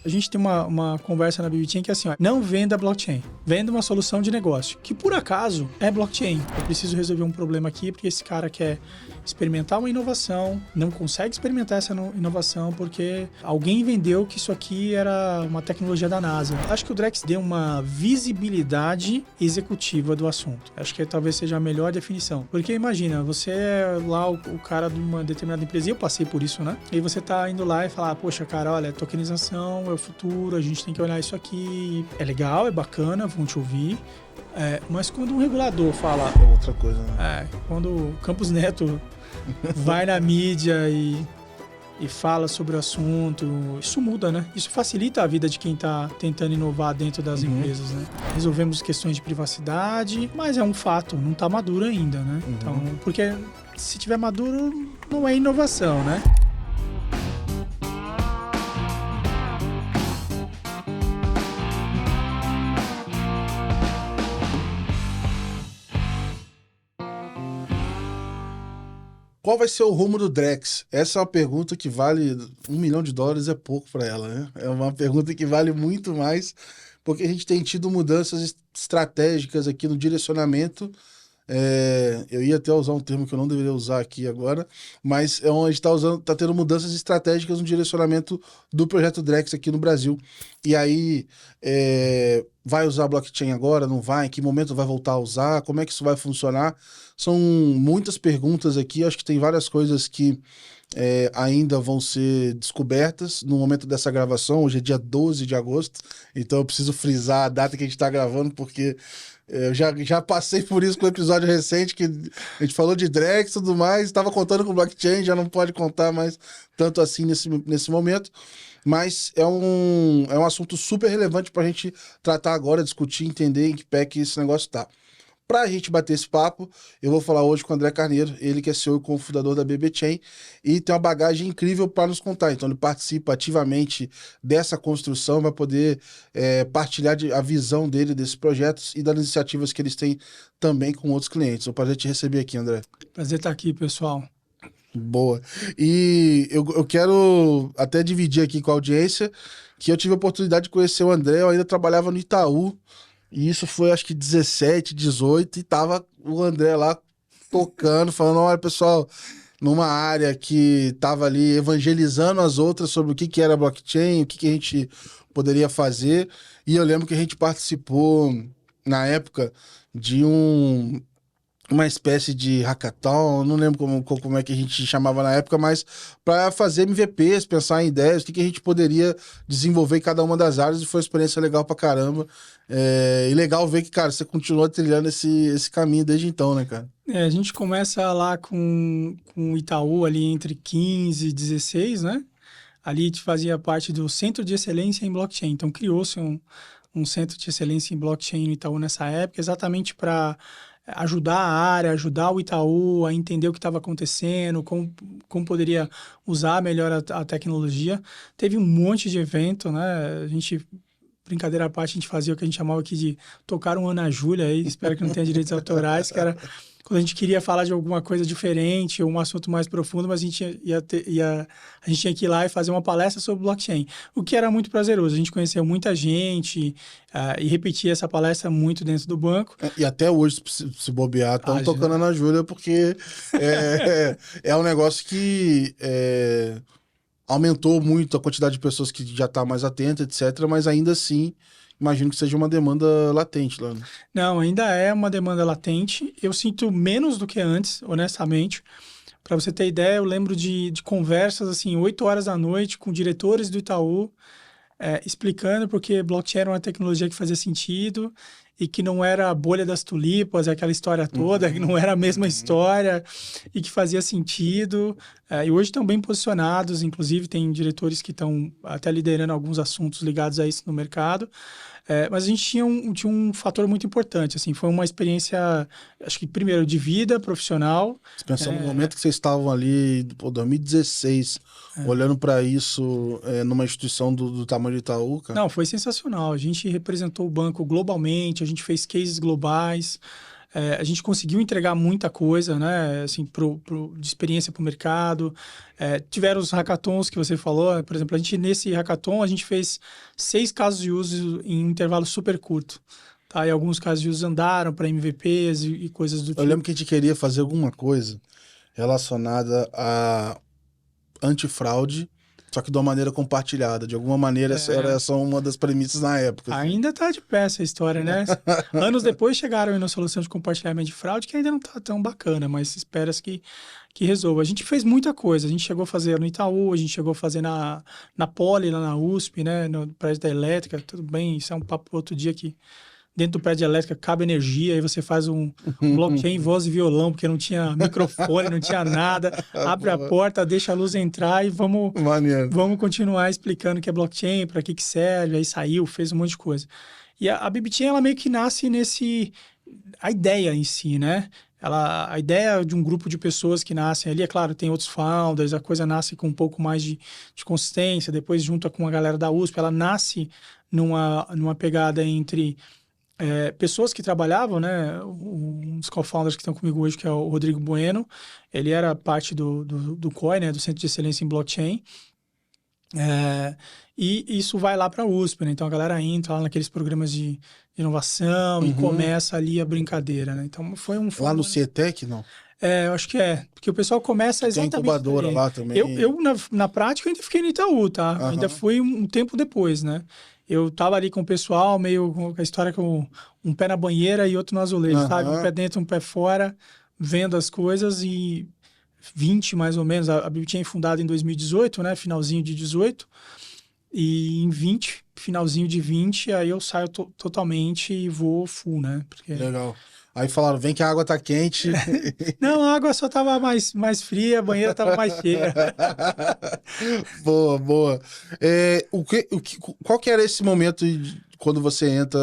A gente tem uma conversa na BB Chain que é assim, ó, não venda blockchain, venda uma solução de negócio, que por acaso é blockchain. Eu preciso resolver um problema aqui porque esse cara quer experimentar uma inovação, não consegue experimentar essa inovação porque alguém vendeu que isso aqui era uma tecnologia da NASA. Acho que o Drex deu uma visibilidade executiva do assunto. Acho que talvez seja a melhor definição. Porque imagina, você é lá o cara de uma determinada empresa, e eu passei por isso, né? E você tá indo lá e falar, poxa, cara, olha, tokenização é o futuro, a gente tem que olhar isso aqui. É legal, é bacana, vão te ouvir. Mas quando um regulador fala... É outra coisa, né? Quando o Campos Neto vai na mídia e fala sobre o assunto, isso muda, né? Isso facilita a vida de quem está tentando inovar dentro das empresas, né? Resolvemos questões de privacidade, mas é um fato, não está maduro ainda, né? Então, porque se tiver maduro, não é inovação, né? Qual vai ser o rumo do Drex? Essa é uma pergunta que vale $1 milhão, é pouco para ela, né? É uma pergunta que vale muito mais, porque a gente tem tido mudanças estratégicas aqui no direcionamento. Eu ia até usar um termo que eu não deveria usar aqui agora, mas a gente está tendo mudanças estratégicas no direcionamento do projeto Drex aqui no Brasil. E aí, vai usar blockchain agora? Não vai? Em que momento vai voltar a usar? Como é que isso vai funcionar? São muitas perguntas aqui, acho que tem várias coisas que ainda vão ser descobertas no momento dessa gravação. Hoje é dia 12 de agosto, então eu preciso frisar a data que a gente está gravando, porque eu já passei por isso com o episódio recente, que a gente falou de Drex e tudo mais, estava contando com blockchain, já não pode contar mais tanto assim nesse momento. Mas é um assunto super relevante para a gente tratar agora, discutir, entender em que pé que esse negócio está. Para a gente bater esse papo, eu vou falar hoje com o André Carneiro, ele que é CEO e cofundador da BB Chain, e tem uma bagagem incrível para nos contar. Então, ele participa ativamente dessa construção, vai poder partilhar a visão dele desses projetos e das iniciativas que eles têm também com outros clientes. É um prazer te receber aqui, André. Prazer estar aqui, pessoal. Boa. E eu quero até dividir aqui com a audiência que eu tive a oportunidade de conhecer o André, eu ainda trabalhava no Itaú, e isso foi, acho que 17, 18, e tava o André lá tocando, falando, olha, pessoal, numa área que tava ali evangelizando as outras sobre o que era blockchain, o que a gente poderia fazer. E eu lembro que a gente participou, na época, de uma espécie de hackathon, não lembro como é que a gente chamava na época, mas para fazer MVPs, pensar em ideias, o que a gente poderia desenvolver em cada uma das áreas, e foi uma experiência legal pra caramba. E legal ver que, cara, você continua trilhando esse caminho desde então, né, cara? A gente começa lá com o Itaú ali entre 15 e 16, né? Ali a gente fazia parte do Centro de Excelência em Blockchain. Então, criou-se um Centro de Excelência em Blockchain no Itaú nessa época, exatamente para ajudar a área, ajudar o Itaú a entender o que estava acontecendo, como poderia usar melhor a tecnologia. Teve um monte de evento, né? A gente, brincadeira à parte, a gente fazia o que a gente chamava aqui de tocar um Ana Júlia, aí, espero que não tenha direitos autorais, que era quando a gente queria falar de alguma coisa diferente, ou um assunto mais profundo, mas a gente a gente tinha que ir lá e fazer uma palestra sobre blockchain, o que era muito prazeroso. A gente conheceu muita gente e repetia essa palestra muito dentro do banco. E até hoje, se bobear, estão tocando Ana Júlia, porque é um negócio que aumentou muito a quantidade de pessoas que já está mais atenta, etc., mas ainda assim, imagino que seja uma demanda latente lá, né? Não, ainda é uma demanda latente. Eu sinto menos do que antes, honestamente. Para você ter ideia, eu lembro de conversas, assim, 8 horas da noite com diretores do Itaú, explicando porque blockchain era uma tecnologia que fazia sentido e que não era a bolha das tulipas, aquela história toda, que não era a mesma história e que fazia sentido. E hoje estão bem posicionados, inclusive tem diretores que estão até liderando alguns assuntos ligados a isso no mercado. Mas a gente tinha um fator muito importante, assim, foi uma experiência, acho que primeiro de vida profissional. Você pensou no momento que vocês estavam ali, 2016, olhando para isso numa instituição do tamanho de Itaú, cara? Não, foi sensacional. A gente representou o banco globalmente, a gente fez cases globais. A gente conseguiu entregar muita coisa, né? Assim, de experiência para o mercado. Tiveram os hackathons que você falou. Por exemplo, nesse hackathon, a gente fez 6 casos de uso em um intervalo super curto. Tá? E alguns casos de uso andaram para MVPs e coisas do Eu tipo. lembro que a gente queria fazer alguma coisa relacionada a antifraude, só que de uma maneira compartilhada. De alguma maneira, era essa uma das premissas na época. Assim. Ainda tá de pé essa história, né? Anos depois chegaram aí na solução de compartilhamento de fraude, que ainda não tá tão bacana, mas espera-se que resolva. A gente fez muita coisa. A gente chegou a fazer no Itaú, a gente chegou a fazer na Poli, lá na USP, né? No prédio da elétrica. Tudo bem, isso é um papo outro dia que dentro do prédio de elétrica cabe energia, aí você faz um blockchain, voz e violão, porque não tinha microfone, não tinha nada. Abre a porta, deixa a luz entrar e vamos continuar explicando o que é blockchain, para que serve. Aí saiu, fez um monte de coisa. E a BBChain, ela meio que nasce a ideia em si, né? A ideia de um grupo de pessoas que nascem ali, é claro, tem outros founders, a coisa nasce com um pouco mais de consistência, depois junta com a galera da USP, ela nasce numa pegada entre pessoas que trabalhavam, né? Um dos co-founders que estão comigo hoje, que é o Rodrigo Bueno, ele era parte do COI, né? Do Centro de Excelência em Blockchain. E isso vai lá para a USP, né? Então a galera entra lá naqueles programas de inovação e começa ali a brincadeira, né? Então foi lá no CETEC, não? Eu acho que porque o pessoal começa exatamente... Tem incubadora lá também. Eu na prática, ainda fiquei no Itaú, tá? Ainda fui um tempo depois, né? Eu tava ali com o pessoal, meio com a história com um pé na banheira e outro no azulejo, sabe? Um pé dentro, um pé fora, vendo as coisas e 20 mais ou menos. A BBChain é fundada em 2018, né? Finalzinho de 18. E em 20, finalzinho de 20, aí eu saio totalmente e vou full, né? Porque... Legal. Aí falaram, vem que a água tá quente. Não, a água só tava mais fria, a banheira tava mais cheia. Boa, boa. Qual que era esse momento quando você entra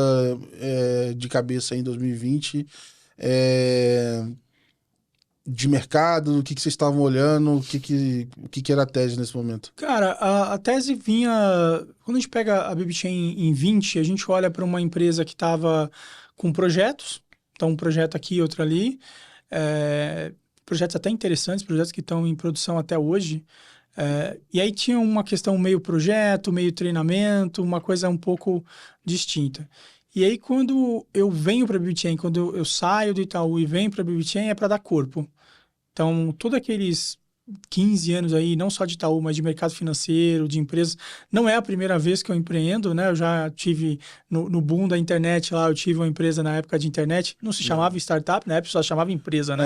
de cabeça em 2020? De mercado, o que vocês estavam olhando, o que era a tese nesse momento? Cara, a tese vinha... Quando a gente pega a BBChain em 20, a gente olha para uma empresa que estava com projetos. Então, um projeto aqui, outro ali. Projetos até interessantes, projetos que estão em produção até hoje. E aí tinha uma questão meio projeto, meio treinamento, uma coisa um pouco distinta. E aí, quando eu venho para a BBChain, quando eu saio do Itaú e venho para a BBChain, é para dar corpo. Então, todos aqueles 15 anos aí, não só de Itaú, mas de mercado financeiro, de empresas. Não é a primeira vez que eu empreendo, né? Eu já tive, no boom da internet lá, eu tive uma empresa na época de internet. Não se chamava startup, na época só chamava empresa, né?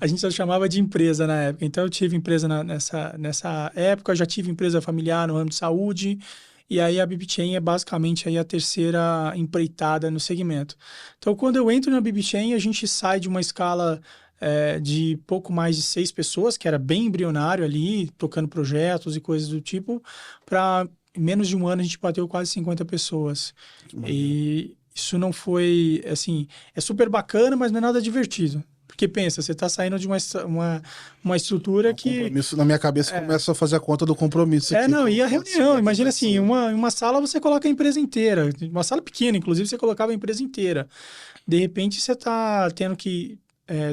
A gente só chamava de empresa na época. Então, eu tive empresa nessa época, eu já tive empresa familiar no ramo de saúde. E aí, a BBChain é basicamente aí a terceira empreitada no segmento. Então, quando eu entro na BBChain, a gente sai de uma escala... de pouco mais de 6 pessoas, que era bem embrionário ali, tocando projetos e coisas do tipo, para menos de um ano a gente bateu quase 50 pessoas. E isso não foi, assim, é super bacana, mas não é nada divertido. Porque pensa, você está saindo de uma estrutura que... Na minha cabeça começa a fazer a conta do compromisso. Não, e a reunião, imagina assim, uma sala você coloca a empresa inteira, uma sala pequena, inclusive, você colocava a empresa inteira. De repente, você está tendo que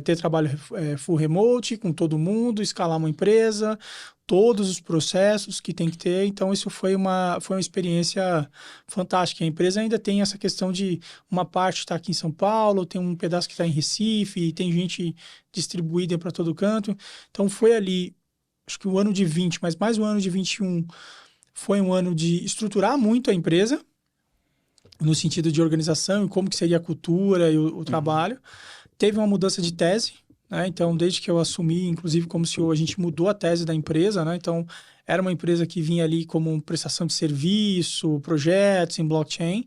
ter trabalho full remote com todo mundo, escalar uma empresa, todos os processos que tem que ter. Então, isso foi uma experiência fantástica. A empresa ainda tem essa questão de uma parte está aqui em São Paulo, tem um pedaço que está em Recife, tem gente distribuída para todo canto. Então, foi ali, acho que o ano de 20, mas mais o ano de 21, foi um ano de estruturar muito a empresa, no sentido de organização e como que seria a cultura e o trabalho. Teve uma mudança de tese, né? Então, desde que eu assumi, inclusive como CEO, a gente mudou a tese da empresa, né? Então, era uma empresa que vinha ali como prestação de serviço, projetos em blockchain.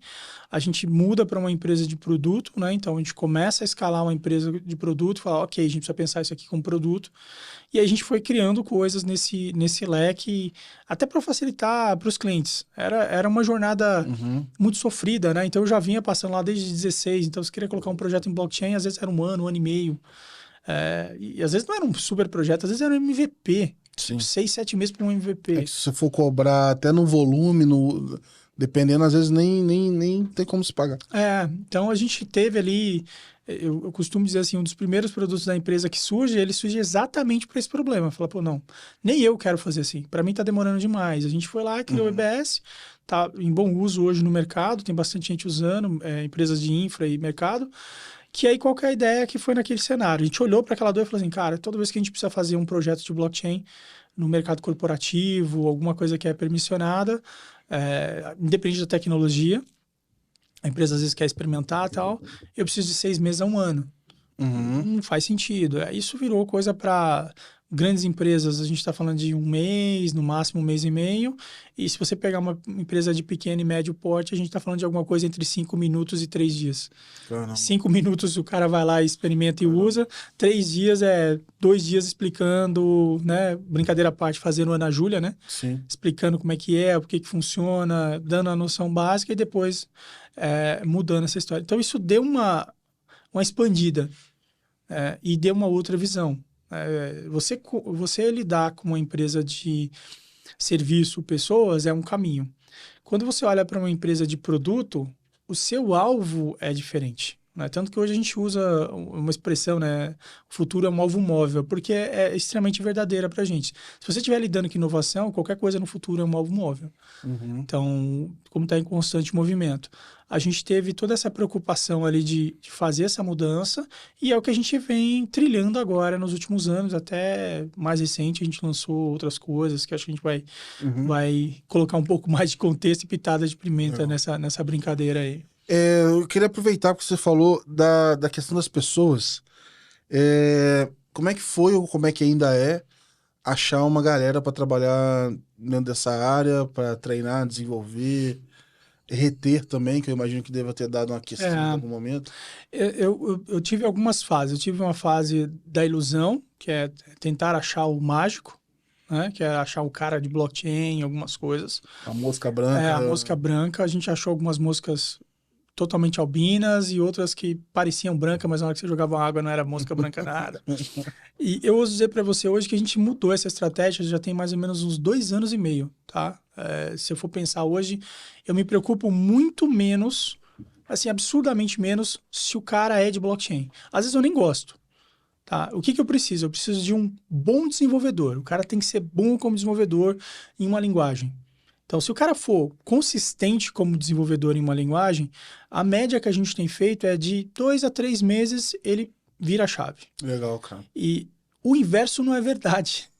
A gente muda para uma empresa de produto, né? Então, a gente começa a escalar uma empresa de produto e falar, ok, a gente precisa pensar isso aqui como produto. E aí a gente foi criando coisas nesse leque, até para facilitar para os clientes. Era uma jornada muito sofrida, né? Então, eu já vinha passando lá desde 16. Então, se queria colocar um projeto em blockchain, às vezes era um ano e meio. E às vezes não era um super projeto, às vezes era um MVP. Sim. 6, 7 meses para um MVP. Se você for cobrar até no volume, dependendo, às vezes nem tem como se pagar. Então a gente teve ali eu costumo dizer assim, um dos primeiros produtos da empresa que surge, ele surge exatamente para esse problema. Fala, pô, não, nem eu quero fazer assim. Para mim tá demorando demais. A gente foi lá, criou o EBS, tá em bom uso hoje no mercado, tem bastante gente usando, empresas de infra e mercado. Que aí qual que é a ideia que foi naquele cenário? A gente olhou para aquela dor e falou assim, cara, toda vez que a gente precisa fazer um projeto de blockchain no mercado corporativo, alguma coisa que é permissionada, independente da tecnologia, a empresa às vezes quer experimentar e tal, eu preciso de 6 meses a um ano. Não faz sentido. Isso virou coisa para grandes empresas, a gente está falando de um mês, no máximo um mês e meio. E se você pegar uma empresa de pequeno e médio porte, a gente está falando de alguma coisa entre 5 minutos e 3 dias. Caramba. 5 minutos o cara vai lá, experimenta e usa. 3 dias 2 dias explicando, né? Brincadeira à parte, fazendo Ana Júlia, né? Sim. Explicando como é que é, o que funciona, dando a noção básica e depois mudando essa história. Então isso deu uma expandida. E deu uma outra visão. Você lidar com uma empresa de serviço, pessoas, é um caminho. Quando você olha para uma empresa de produto, o seu alvo é diferente. Né? Tanto que hoje a gente usa uma expressão, né? O futuro é um alvo móvel, porque é extremamente verdadeira para a gente. Se você estiver lidando com inovação, qualquer coisa no futuro é um alvo móvel. Então, como está em constante movimento, a gente teve toda essa preocupação ali de fazer essa mudança e é o que a gente vem trilhando agora nos últimos anos, até mais recente a gente lançou outras coisas que acho que a gente vai colocar um pouco mais de contexto e pitada de pimenta nessa brincadeira aí. Eu queria aproveitar que você falou da questão das pessoas. Como é que foi ou como é que ainda é achar uma galera para trabalhar dentro dessa área, para treinar, desenvolver, reter também, que eu imagino que deva ter dado uma questão em algum momento? Eu tive algumas fases. Eu tive uma fase da ilusão, que é tentar achar o mágico, né? Que é achar o cara de blockchain, algumas coisas. A mosca branca. A mosca branca. A gente achou algumas moscas totalmente albinas e outras que pareciam brancas, mas na hora que você jogava água não era mosca branca nada. E eu ouso dizer para você hoje que a gente mudou essa estratégia já tem mais ou menos uns 2 anos e meio, tá? Se eu for pensar hoje, eu me preocupo muito menos, assim, absurdamente menos, se o cara é de blockchain. Às vezes eu nem gosto, tá? O que eu preciso? Eu preciso de um bom desenvolvedor. O cara tem que ser bom como desenvolvedor em uma linguagem. Então, se o cara for consistente como desenvolvedor em uma linguagem, a média que a gente tem feito é de 2 a 3 meses ele vira a chave. Legal, cara. E o inverso não é verdade.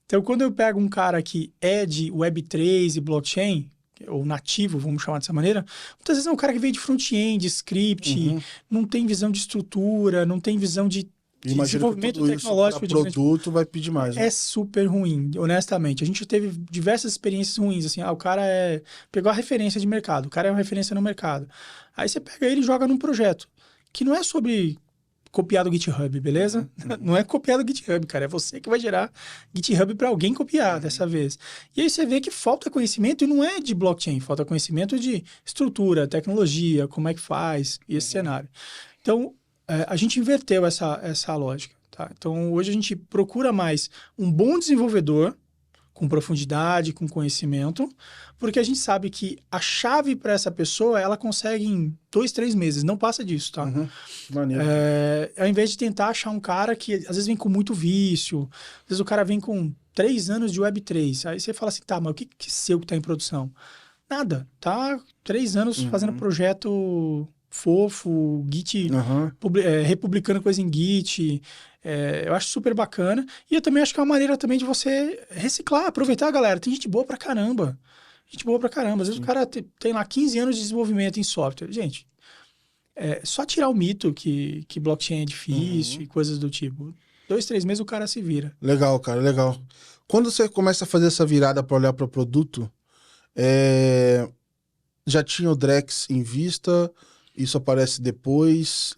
Então, quando eu pego um cara que é de Web3 e blockchain, ou nativo, vamos chamar dessa maneira, muitas vezes é um cara que veio de front-end, script, não tem visão de estrutura, não tem visão de desenvolvimento tecnológico. O produto vai pedir mais. Né? É super ruim, honestamente. A gente teve diversas experiências ruins, assim, o cara pegou a referência de mercado, o cara é uma referência no mercado. Aí você pega ele e joga num projeto, que não é sobre copiar do GitHub, beleza? Não é copiar do GitHub, cara. É você que vai gerar GitHub para alguém copiar dessa vez. E aí você vê que falta conhecimento, e não é de blockchain, falta conhecimento de estrutura, tecnologia, como é que faz, e esse cenário. Então, a gente inverteu essa lógica. Tá? Então, hoje a gente procura mais um bom desenvolvedor, com profundidade, com conhecimento, porque a gente sabe que a chave para essa pessoa, ela consegue em 2, 3 meses, não passa disso, tá? Maneiro. Ao invés de tentar achar um cara que às vezes vem com muito vício, às vezes o cara vem com 3 anos de Web3, aí você fala assim, tá, mas o que seu que tá em produção? Nada, tá 3 anos fazendo projeto fofo, Git, republicando coisa em Git, eu acho super bacana. E eu também acho que é uma maneira também de você reciclar, aproveitar, galera. Tem gente boa pra caramba. Gente boa pra caramba. Às vezes o cara tem lá 15 anos de desenvolvimento em software. Gente, só tirar o mito que blockchain é difícil e coisas do tipo. 2, 3 meses o cara se vira. Legal, cara, legal. Quando você começa a fazer essa virada para olhar para o produto, já tinha o Drex em vista? Isso aparece depois?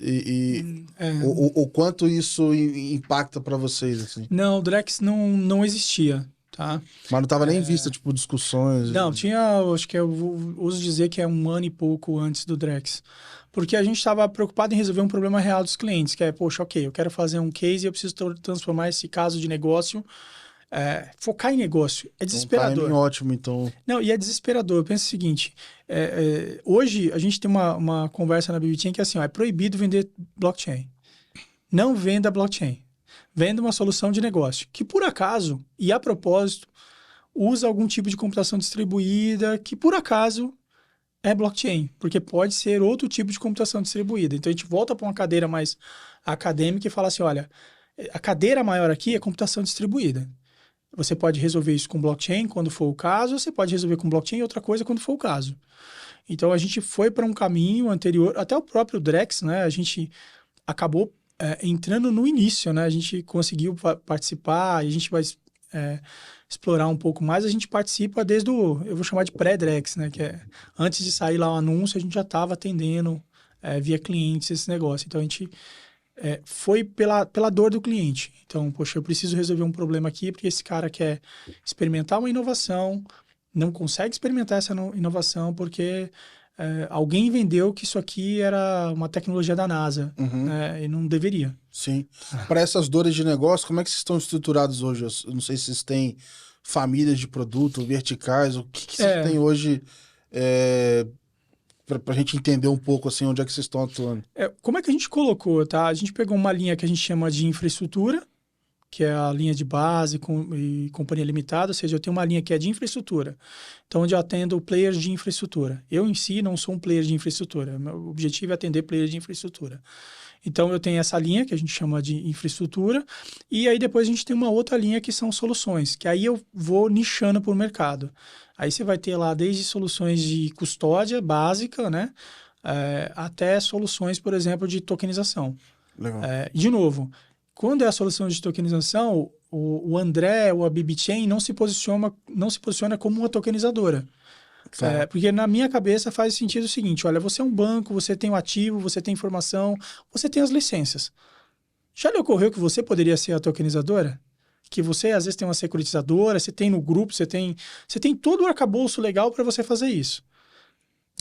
O quanto isso impacta para vocês? Assim? Não, o Drex não existia, tá? Mas não estava nem em vista, tipo, discussões? Não, tinha, acho que eu uso dizer que é 1 ano e pouco antes do Drex. Porque a gente estava preocupado em resolver um problema real dos clientes, que é, poxa, ok, eu quero fazer um case e eu preciso transformar esse caso de negócio focar em negócio é Um desesperador. timing ótimo, então. Não, e é desesperador. Pensa o seguinte, hoje a gente tem uma conversa na BBChain que é assim, ó, é proibido vender blockchain. Não venda blockchain. Venda uma solução de negócio, que por acaso, e a propósito, usa algum tipo de computação distribuída, que por acaso é blockchain, porque pode ser outro tipo de computação distribuída. Então a gente volta para uma cadeira mais acadêmica e fala assim, olha, a cadeira maior aqui é computação distribuída. Você pode resolver isso com blockchain quando for o caso, você pode resolver com blockchain outra coisa quando for o caso. Então a gente foi para um caminho anterior, até o próprio Drex, né? A gente acabou entrando no início, né? A gente conseguiu participar, e a gente vai explorar um pouco mais. A gente participa desde eu vou chamar de pré-Drex, né? Que é antes de sair lá o anúncio, a gente já estava atendendo via clientes esse negócio. Então a gente foi pela dor do cliente. Então, poxa, eu preciso resolver um problema aqui porque esse cara quer experimentar uma inovação, não consegue experimentar essa inovação porque alguém vendeu que isso aqui era uma tecnologia da NASA, né? E não deveria. Sim. Para essas dores de negócio, como é que vocês estão estruturados hoje? Eu não sei se vocês têm famílias de produto, verticais, o que vocês têm hoje para a gente entender um pouco assim onde é que vocês estão atuando? Como é que a gente colocou, tá? A gente pegou uma linha que a gente chama de infraestrutura, que é a linha de base e companhia limitada, ou seja, eu tenho uma linha que é de infraestrutura, então onde eu atendo players de infraestrutura. Eu em si não sou um player de infraestrutura, meu objetivo é atender players de infraestrutura. Então eu tenho essa linha que a gente chama de infraestrutura, e aí depois a gente tem uma outra linha que são soluções, que aí eu vou nichando por mercado. Aí você vai ter lá desde soluções de custódia básica, né? Até soluções, por exemplo, de tokenização. Legal. De novo, quando é a solução de tokenização, o André ou a BBChain não se posiciona como uma tokenizadora. Porque na minha cabeça faz sentido o seguinte, olha, você é um banco, você tem o ativo, você tem informação, você tem as licenças. Já lhe ocorreu que você poderia ser a tokenizadora? Que você, às vezes, tem uma securitizadora, você tem no grupo, você tem todo o arcabouço legal para você fazer isso.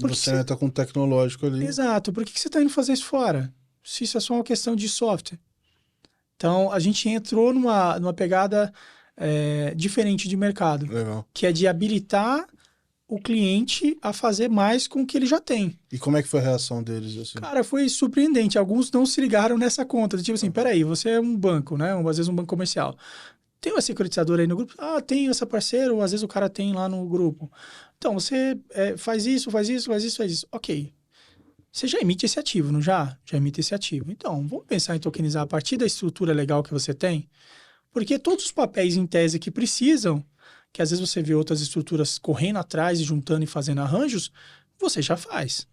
Você está com um tecnológico ali. Exato. Por que você está indo fazer isso fora? Se isso é só uma questão de software. Então, a gente entrou numa pegada diferente de mercado. Legal. Que é de habilitar o cliente a fazer mais com o que ele já tem. E como é que foi a reação deles? Assim? Cara, foi surpreendente. Alguns não se ligaram nessa conta. Tipo assim, peraí, você é um banco, né? Às vezes um banco comercial. Tem uma securitizadora aí no grupo? Ah, tem essa parceira, ou às vezes o cara tem lá no grupo. Então, você faz isso. Ok. Você já emite esse ativo, não já? Já emite esse ativo. Então, vamos pensar em tokenizar a partir da estrutura legal que você tem? Porque todos os papéis em tese que precisam, que às vezes você vê outras estruturas correndo atrás e juntando e fazendo arranjos, você já faz.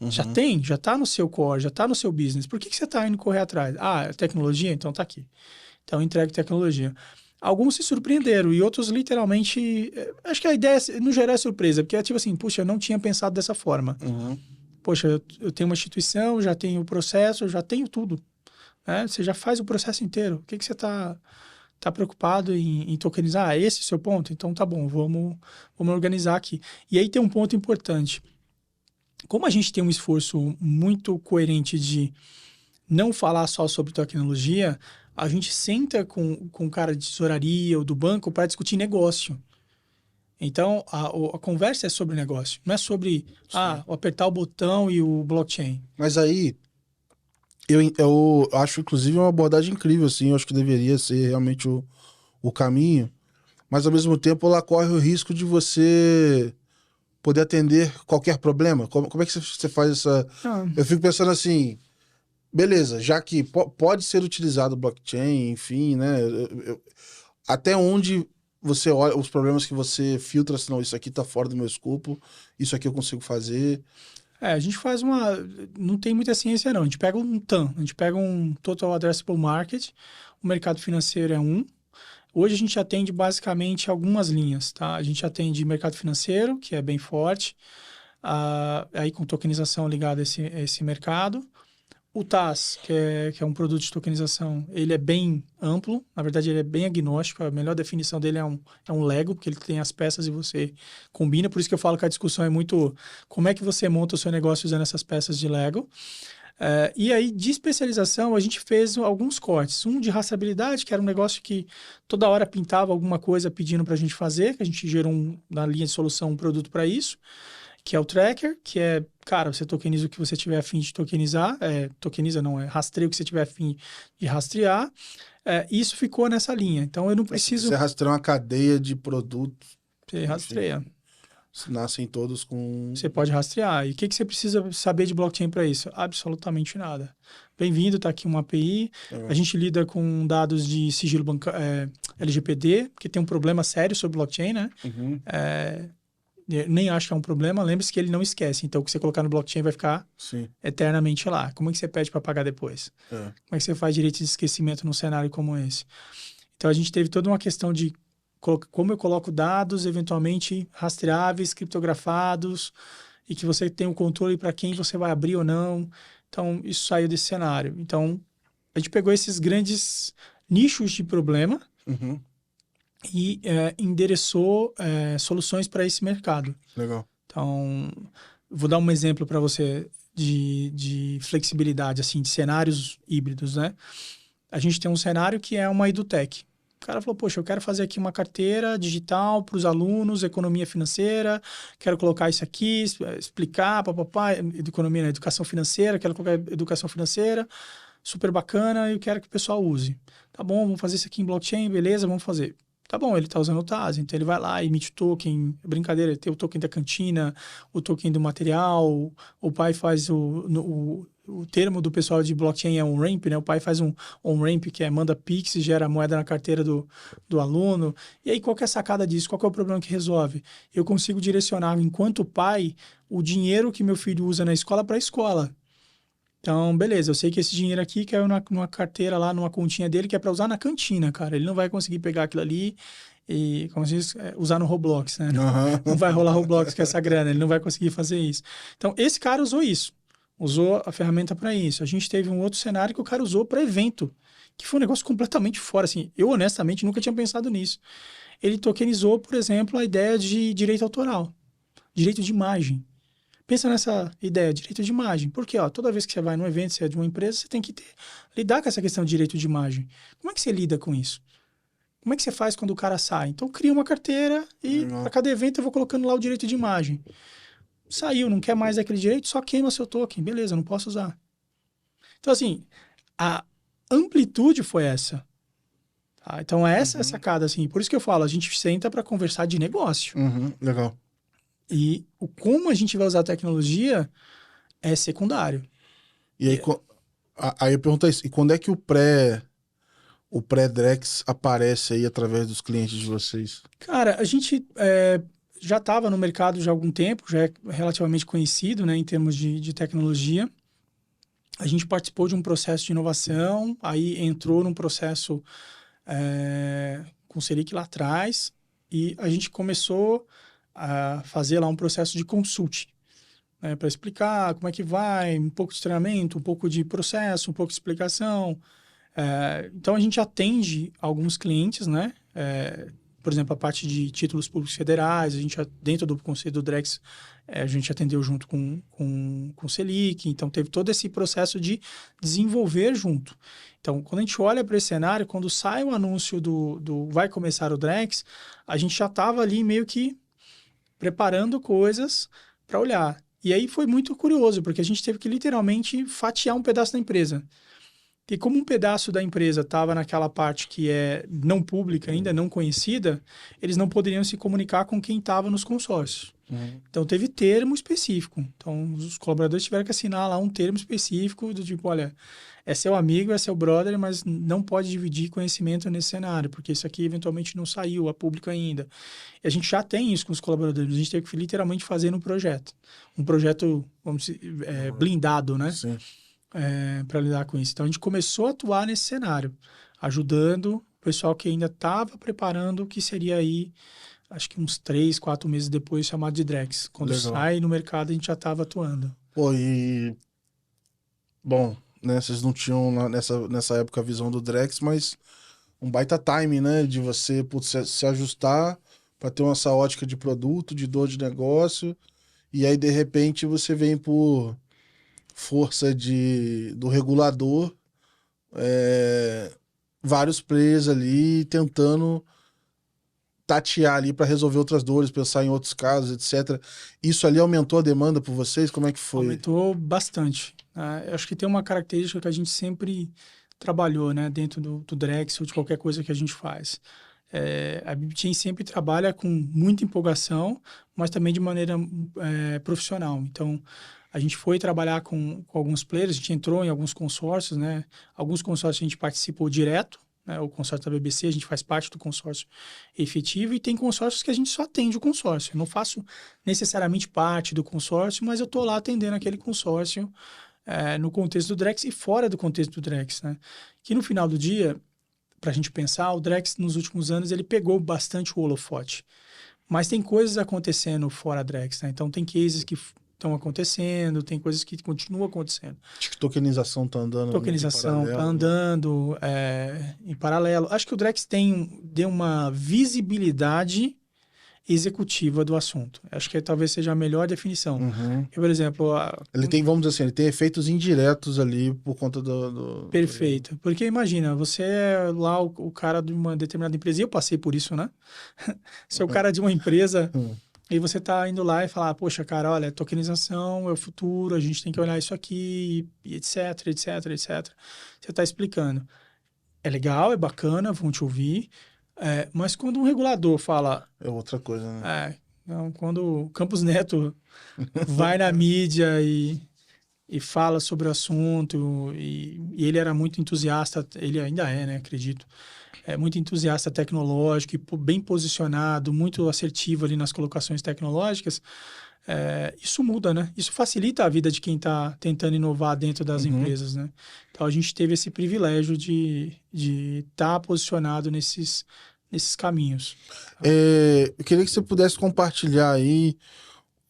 Já tem, já está no seu core, já está no seu business. Por que você está indo correr atrás? Ah, tecnologia? Então está aqui. Então entregue tecnologia. Alguns se surpreenderam e outros literalmente... Acho que a ideia, no geral, é surpresa. Porque é tipo assim, puxa, eu não tinha pensado dessa forma. Poxa, eu tenho uma instituição, já tenho o processo, já tenho tudo. Né? Você já faz o processo inteiro. O que você está preocupado em tokenizar? Esse é o seu ponto? Então tá bom, vamos organizar aqui. E aí tem um ponto importante. Como a gente tem um esforço muito coerente de não falar só sobre tecnologia, a gente senta com o cara de tesouraria ou do banco para discutir negócio. Então, a conversa é sobre negócio, não é sobre apertar o botão e o blockchain. Mas aí, eu acho, inclusive, uma abordagem incrível, assim, eu acho que deveria ser realmente o caminho, mas, ao mesmo tempo, ela corre o risco de você poder atender qualquer problema. Como é que você faz essa... Eu fico pensando assim, beleza, já que pode ser utilizado blockchain, enfim, né, até onde... você olha os problemas que você filtra, assim, não, isso aqui tá fora do meu escopo, isso aqui eu consigo fazer. A gente faz não tem muita ciência não, a gente pega um TAM, a gente pega um Total Addressable Market, o mercado financeiro é hoje a gente atende basicamente algumas linhas, tá? A gente atende mercado financeiro, que é bem forte, aí com tokenização ligada a esse mercado. O TaaS, que é um produto de tokenização, ele é bem amplo, na verdade ele é bem agnóstico, a melhor definição dele é um Lego, porque ele tem as peças e você combina, por isso que eu falo que a discussão é muito como é que você monta o seu negócio usando essas peças de Lego. E aí, de especialização, a gente fez alguns cortes. Um de rastreabilidade, que era um negócio que toda hora pintava alguma coisa pedindo para a gente fazer, que a gente gerou na linha de solução um produto para isso, que é o tracker, que é, cara, você tokeniza o que você tiver a fim de tokenizar, tokeniza não, rastreia o que você tiver a fim de rastrear. Isso ficou nessa linha. Então, eu não preciso... Você rastreia uma cadeia de produtos, Você enfim, rastreia. nascem todos com... Você pode rastrear. E o que você precisa saber de blockchain para isso? Absolutamente nada. Bem-vindo, está aqui uma API. A gente lida com dados de sigilo LGPD, que tem um problema sério sobre blockchain, né? Uhum. Nem acho que é um problema. Lembre-se que ele não esquece. Então, o que você colocar no blockchain vai ficar eternamente lá. Como é que você pede para pagar depois? Como é que você faz direito de esquecimento num cenário como esse? Então, a gente teve toda uma questão de como eu coloco dados eventualmente rastreáveis, criptografados, e que você tem o controle para quem você vai abrir ou não. Então, isso saiu desse cenário. Então, a gente pegou esses grandes nichos de problema e endereçou soluções para esse mercado. Legal. Então, vou dar um exemplo para você de flexibilidade, assim, de cenários híbridos, né? A gente tem um cenário que é uma edutech. O cara falou, poxa, eu quero fazer aqui uma carteira digital para os alunos, economia financeira, quero colocar isso aqui, explicar, papapá, economia, né? Educação financeira, quero colocar educação financeira, super bacana, e eu quero que o pessoal use. Tá bom, vamos fazer isso aqui em blockchain, beleza, vamos fazer. Tá bom, ele está usando o TAS, então ele vai lá, emite token, brincadeira, ele tem o token da cantina, o token do material, o pai faz o termo do pessoal de blockchain é on-ramp, né? O pai faz um on-ramp, que manda Pix e gera moeda na carteira do aluno. E aí, qual que é a sacada disso? Qual que é o problema que resolve? Eu consigo direcionar, enquanto pai, o dinheiro que meu filho usa na escola para a escola. Então, beleza, eu sei que esse dinheiro aqui caiu numa carteira lá, numa continha dele, que é para usar na cantina, cara. Ele não vai conseguir pegar aquilo ali e, como se diz, usar no Roblox, né? Não vai rolar Roblox com essa grana, ele não vai conseguir fazer isso. Então, esse cara usou isso. Usou a ferramenta para isso. A gente teve um outro cenário que o cara usou para evento, que foi um negócio completamente fora. Assim, eu, honestamente, nunca tinha pensado nisso. Ele tokenizou, por exemplo, a ideia de direito autoral, direito de imagem. Pensa nessa ideia, direito de imagem. Porque, toda vez que você vai num evento, você é de uma empresa, você tem que lidar com essa questão de direito de imagem. Como é que você lida com isso? Como é que você faz quando o cara sai? Então, cria uma carteira e para cada evento eu vou colocando lá o direito de imagem. Saiu, não quer mais aquele direito, só queima seu token. Beleza, não posso usar. Então, assim, a amplitude foi essa. Tá? Então, essa é a sacada, assim. Por isso que eu falo, a gente senta para conversar de negócio. Legal. E como a gente vai usar a tecnologia é secundário. E aí, aí eu pergunto isso, e quando é que o pré-Drex aparece aí através dos clientes de vocês? Cara, a gente já estava no mercado já há algum tempo, já é relativamente conhecido, né, em termos de tecnologia. A gente participou de um processo de inovação, aí entrou num processo com o Selic lá atrás, e a gente começou a fazer lá um processo de consulting, né, para explicar como é que vai, um pouco de treinamento, um pouco de processo, um pouco de explicação. Então, a gente atende alguns clientes, né? Por exemplo, a parte de títulos públicos federais, a gente, dentro do Conselho do Drex, a gente atendeu junto com o Selic, então teve todo esse processo de desenvolver junto. Então, quando a gente olha para esse cenário, quando sai o anúncio do vai começar o Drex, a gente já estava ali meio que preparando coisas para olhar. E aí foi muito curioso, porque a gente teve que literalmente fatiar um pedaço da empresa. E como um pedaço da empresa estava naquela parte que é não pública ainda, não conhecida, eles não poderiam se comunicar com quem estava nos consórcios. Então, teve termo específico. Então, os colaboradores tiveram que assinar lá um termo específico do tipo, olha, é seu amigo, é seu brother, mas não pode dividir conhecimento nesse cenário, porque isso aqui eventualmente não saiu a público ainda. E a gente já tem isso com os colaboradores. A gente teve que literalmente fazer um projeto. Um projeto, vamos dizer, blindado, né? Sim. Para lidar com isso. Então, a gente começou a atuar nesse cenário, ajudando o pessoal que ainda estava preparando o que seria aí, acho que uns 3, 4 meses depois, chamado de Drex. Quando sai no mercado, a gente já estava atuando. Pô, bom, né, vocês não tinham nessa época a visão do Drex, mas um baita time, né, de você se ajustar para ter essa ótica de produto, de dor de negócio, e aí, de repente, você vem por força do regulador, vários players ali tentando tatear ali para resolver outras dores, pensar em outros casos, etc. Isso ali aumentou a demanda por vocês? Como é que foi? Aumentou bastante. Eu acho que tem uma característica que a gente sempre trabalhou, né, dentro do Drex ou de qualquer coisa que a gente faz. A BibChain sempre trabalha com muita empolgação, mas também de maneira profissional. Então, a gente foi trabalhar com alguns players, a gente entrou em alguns consórcios, né? Alguns consórcios a gente participou direto, né? O consórcio da BBC, a gente faz parte do consórcio efetivo, e tem consórcios que a gente só atende o consórcio. Eu não faço necessariamente parte do consórcio, mas eu estou lá atendendo aquele consórcio no contexto do Drex e fora do contexto do Drex, né? Que no final do dia, para a gente pensar, o Drex nos últimos anos ele pegou bastante o holofote. Mas tem coisas acontecendo fora Drex, né? Então tem cases que estão acontecendo, tem coisas que continuam acontecendo. Acho que tokenização está andando Tokenização está né? andando em paralelo. Acho que o Drex deu uma visibilidade executiva do assunto. Acho que talvez seja a melhor definição. Uhum. Eu, por exemplo... Ele tem, vamos dizer assim, ele tem efeitos indiretos ali por conta Perfeito. Porque imagina, você é lá o cara de uma determinada empresa, e eu passei por isso, né? Você é o cara de uma empresa... E você está indo lá e falar, poxa, cara, olha, tokenização é o futuro, a gente tem que olhar isso aqui, e etc, etc, etc. Você está explicando. É legal, é bacana, vão te ouvir, mas quando um regulador fala... É outra coisa, né? Não, quando o Campos Neto vai na mídia e fala sobre o assunto, e ele era muito entusiasta, ele ainda é, né, acredito, muito entusiasta tecnológico e bem posicionado, muito assertivo ali nas colocações tecnológicas, isso muda, né? Isso facilita a vida de quem está tentando inovar dentro das empresas, né? Então, a gente teve esse privilégio de estar posicionado nesses caminhos. Eu queria que você pudesse compartilhar aí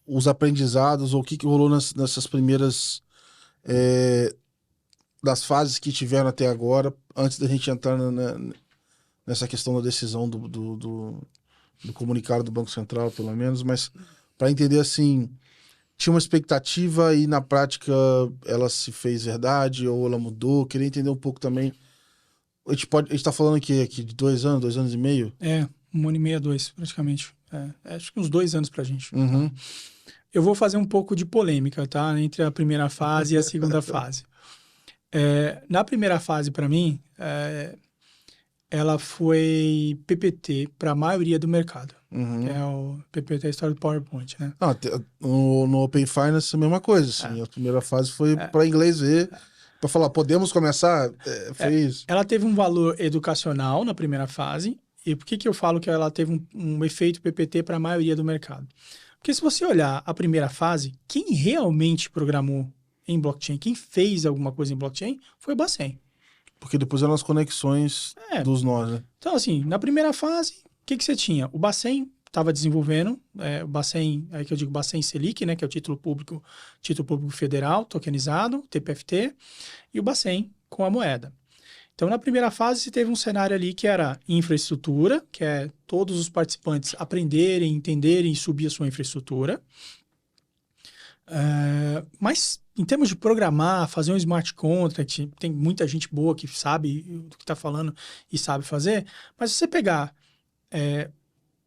os aprendizados ou o que rolou nessas primeiras das fases que tiveram até agora, antes da gente entrar nessa questão da decisão do comunicado do Banco Central, pelo menos, mas para entender assim, tinha uma expectativa e na prática ela se fez verdade ou ela mudou. Queria entender um pouco também. A gente está falando aqui de 2 anos e meio? 1 ano e meio, 2, praticamente. Acho que uns 2 anos pra gente. Uhum. Eu vou fazer um pouco de polêmica, tá? Entre a primeira fase e a segunda fase. Na primeira fase, para mim, ela foi PPT para a maioria do mercado. Uhum. Que é o PPT, a história do PowerPoint, né? No Open Finance, a mesma coisa. Assim. A primeira fase foi para inglês ver, para falar, podemos começar? Foi isso. Ela teve um valor educacional na primeira fase. E por que eu falo que ela teve um efeito PPT para a maioria do mercado? Porque se você olhar a primeira fase, quem realmente programou em blockchain, quem fez alguma coisa em blockchain, foi o Bacen. Porque depois eram as conexões dos nós, né? Então, assim, na primeira fase, o que você tinha? O Bacen estava desenvolvendo, o Bacen, aí que eu digo Bacen Selic, né, que é o título público federal, tokenizado, TPFT, e o Bacen com a moeda. Então, na primeira fase, você teve um cenário ali que era infraestrutura, que é todos os participantes aprenderem, entenderem e subir a sua infraestrutura. Mas, em termos de programar, fazer um smart contract, tem muita gente boa que sabe do que está falando e sabe fazer. Mas se você pegar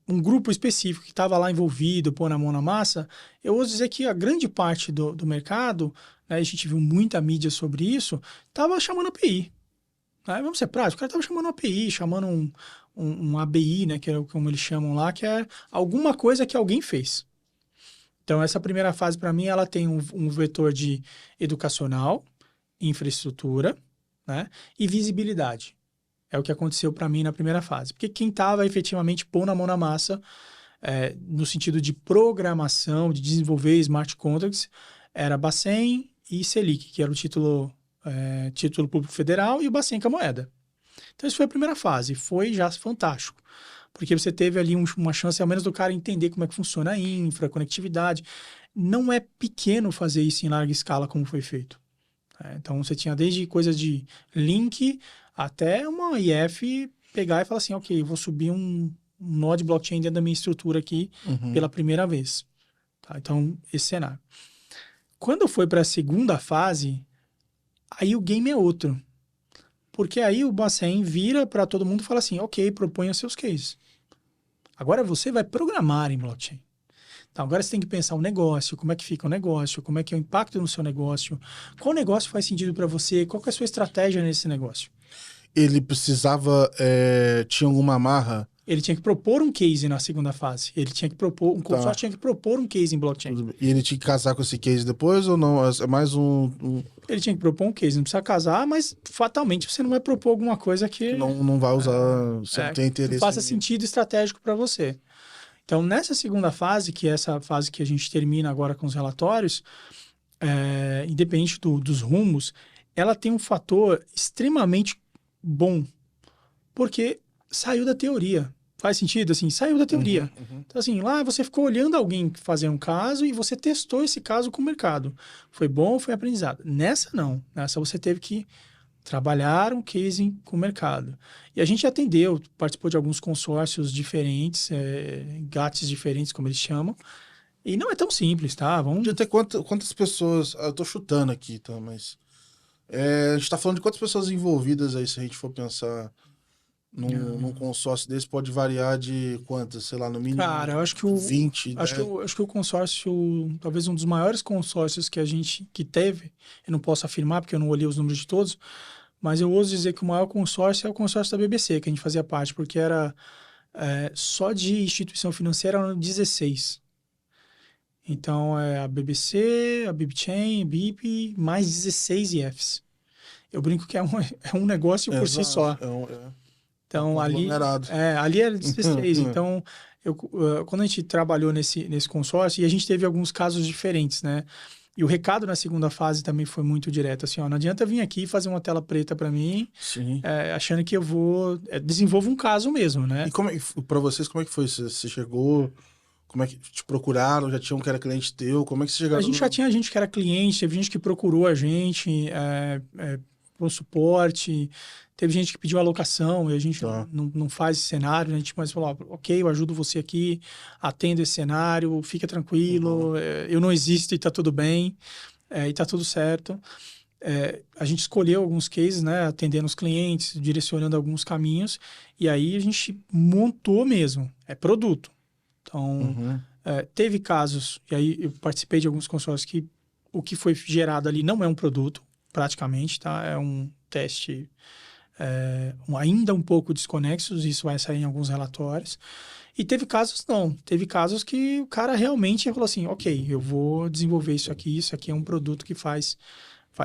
um grupo específico que estava lá envolvido, pôr a mão na massa, eu ouso dizer que a grande parte do mercado, né, a gente viu muita mídia sobre isso, estava chamando API. Vamos ser práticos, o cara estava chamando uma API, chamando um ABI, né, que é como eles chamam lá, que é alguma coisa que alguém fez. Então, essa primeira fase, para mim, ela tem um vetor de educacional, infraestrutura, né, e visibilidade. É o que aconteceu para mim na primeira fase. Porque quem estava efetivamente pondo a mão na massa, no sentido de programação, de desenvolver smart contracts, era Bacen e Selic, que era o título público federal, e o Bacen com a moeda. Então, isso foi a primeira fase. Foi já fantástico. Porque você teve ali uma chance, ao menos, do cara entender como é que funciona a infra, a conectividade. Não é pequeno fazer isso em larga escala como foi feito. Então, você tinha desde coisas de link até uma IF pegar e falar assim, ok, vou subir um nó de blockchain dentro da minha estrutura aqui pela primeira vez. Tá? Então, esse cenário. Quando foi para a segunda fase, aí o game é outro. Porque aí o Bacen vira para todo mundo e fala assim, ok, proponha seus cases. Agora você vai programar em blockchain. Então agora você tem que pensar o negócio, como é que fica o negócio, como é que é o impacto no seu negócio, qual negócio faz sentido para você, qual que é a sua estratégia nesse negócio. Ele precisava, tinha alguma amarra? Ele tinha que propor um case na segunda fase. Ele tinha que propor, um consórcio tinha que propor um case em blockchain. Tudo bem. E ele tinha que casar com esse case depois ou não? É mais Ele tinha que propor um case, não precisa casar, mas fatalmente você não vai propor alguma coisa que não vai usar, você não tem interesse. que faça sentido estratégico para você. Então, nessa segunda fase, que é essa fase que a gente termina agora com os relatórios, independente dos rumos, ela tem um fator extremamente bom, porque saiu da teoria. Faz sentido? Assim, saiu da teoria. Então, assim, lá você ficou olhando alguém fazer um caso e você testou esse caso com o mercado. Foi bom, foi aprendizado. Nessa, não. Nessa, você teve que trabalhar um case com o mercado. E a gente atendeu, participou de alguns consórcios diferentes, GATs diferentes, como eles chamam. E não é tão simples, tá? Vamos... Podia ter quantas pessoas... Eu tô chutando aqui, tá? Mas... a gente tá falando de quantas pessoas envolvidas aí, se a gente for pensar... Num consórcio desse pode variar de quantas? Sei lá, no mínimo. Cara, eu acho que 20, acho que o consórcio, talvez um dos maiores consórcios que a gente teve, eu não posso afirmar porque eu não olhei os números de todos, mas eu ouso dizer que o maior consórcio é o consórcio da BBC, que a gente fazia parte, porque era só de instituição financeira eram 16. Então, a BBC, a BibChain, a BIP, mais 16 IFs. Eu brinco que é um negócio por si só. Então, ali era 16. Então, quando a gente trabalhou nesse consórcio, e a gente teve alguns casos diferentes, né? E o recado na segunda fase também foi muito direto, assim, ó, não adianta vir aqui fazer uma tela preta para mim, achando que eu vou... desenvolvo um caso mesmo, né? E para vocês, como é que foi? Você chegou... Como é que te procuraram? Já tinha um que era cliente teu? Como é que você chegou? A gente já tinha gente que era cliente, teve gente que procurou a gente por suporte, teve gente que pediu alocação e a gente não faz esse cenário, a gente mais falou, ok, eu ajudo você aqui, atendo esse cenário, fica tranquilo, eu não existo e tá tudo bem, e tá tudo certo. A gente escolheu alguns cases, né, atendendo os clientes, direcionando alguns caminhos, e aí a gente montou mesmo, produto. Então, teve casos, e aí eu participei de alguns consórcios que o que foi gerado ali não é um produto, praticamente, tá? É um teste ainda um pouco desconexos, isso vai sair em alguns relatórios. E teve casos não, teve casos que o cara realmente falou assim, ok, eu vou desenvolver isso aqui é um produto que faz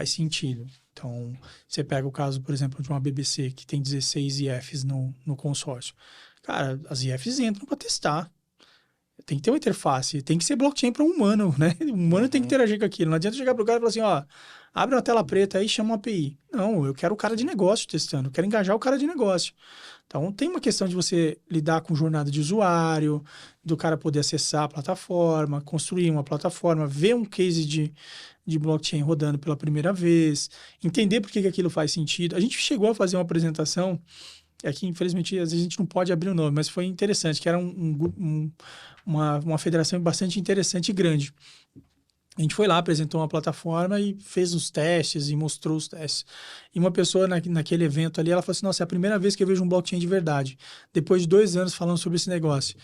sentido. Então, você pega o caso, por exemplo, de uma BBC que tem 16 IFs no consórcio. Cara, as IFs entram para testar. Tem que ter uma interface, tem que ser blockchain para um humano, né? O humano tem que interagir com aquilo. Não adianta chegar pro cara e falar assim, ó, abre uma tela preta aí e chama uma API. Não, eu quero o cara de negócio testando, eu quero engajar o cara de negócio. Então, tem uma questão de você lidar com jornada de usuário, do cara poder acessar a plataforma, construir uma plataforma, ver um case de blockchain rodando pela primeira vez, entender por que aquilo faz sentido. A gente chegou a fazer uma apresentação, aqui, infelizmente, às vezes a gente não pode abrir o nome, mas foi interessante, que era uma federação bastante interessante e grande. A gente foi lá, apresentou uma plataforma e fez os testes e mostrou os testes. E uma pessoa naquele evento ali, ela falou assim, nossa, é a primeira vez que eu vejo um blockchain de verdade. Depois de 2 anos falando sobre esse negócio.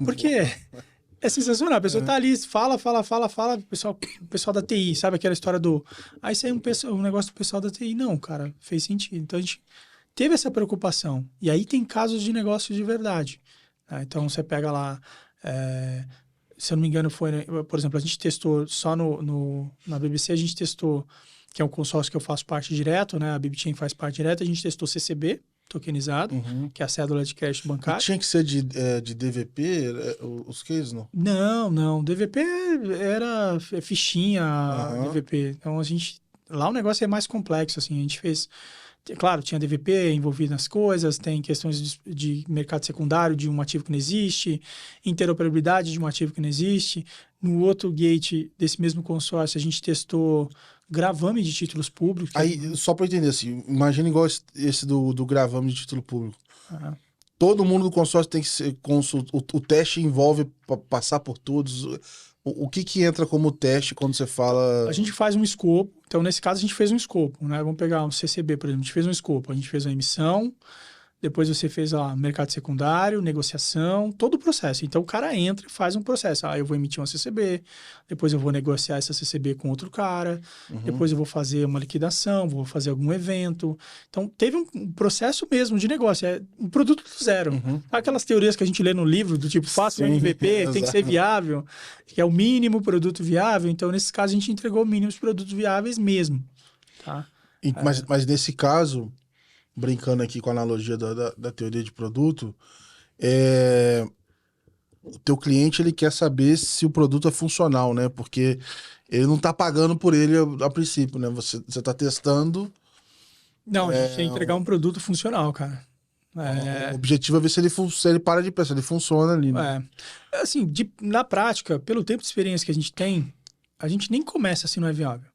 Porque é sensacional. A pessoa tá ali, fala. O pessoal da TI, sabe aquela história do... isso aí é um negócio do pessoal da TI. Não, cara, fez sentido. Então, a gente teve essa preocupação. E aí tem casos de negócio de verdade. Tá? Então, você pega lá... se eu não me engano, por exemplo, a gente testou só na BBC, a gente testou, que é um consórcio que eu faço parte direto, né? A BibChain faz parte direta, a gente testou CCB, tokenizado, que é a cédula de crédito bancário. E tinha que ser de DVP, os cases, não? Não. DVP era fichinha, DVP. Então, lá o negócio é mais complexo, assim, a gente fez... Claro, tinha DVP envolvido nas coisas, tem questões de mercado secundário de um ativo que não existe, interoperabilidade de um ativo que não existe. No outro gate desse mesmo consórcio, a gente testou gravame de títulos públicos. Aí, só para entender, assim, imagina igual esse do gravame de título público. Todo mundo do consórcio tem que ser o teste envolve passar por todos. O que que entra como teste quando você fala... A gente faz um escopo. Então, nesse caso, a gente fez um escopo, né? Vamos pegar um CCB, por exemplo. A gente fez um escopo. A gente fez a emissão, depois você fez mercado secundário, negociação, todo o processo. Então, o cara entra e faz um processo. Eu vou emitir uma CCB, depois eu vou negociar essa CCB com outro cara, depois eu vou fazer uma liquidação, vou fazer algum evento. Então, teve um processo mesmo de negócio. É um produto do zero. Aquelas teorias que a gente lê no livro, do tipo, faça um MVP, tem que ser viável, que é o mínimo produto viável. Então, nesse caso, a gente entregou mínimos produtos viáveis mesmo. Tá? Mas nesse caso... brincando aqui com a analogia da teoria de produto, o teu cliente ele quer saber se o produto é funcional, né? Porque ele não tá pagando por ele a princípio, né? Você tá testando. Não, a gente quer entregar um produto funcional, cara. O objetivo é ver se ele para de pensar, se ele funciona ali, né? Assim, na prática, pelo tempo de experiência que a gente tem, a gente nem começa se não é viável.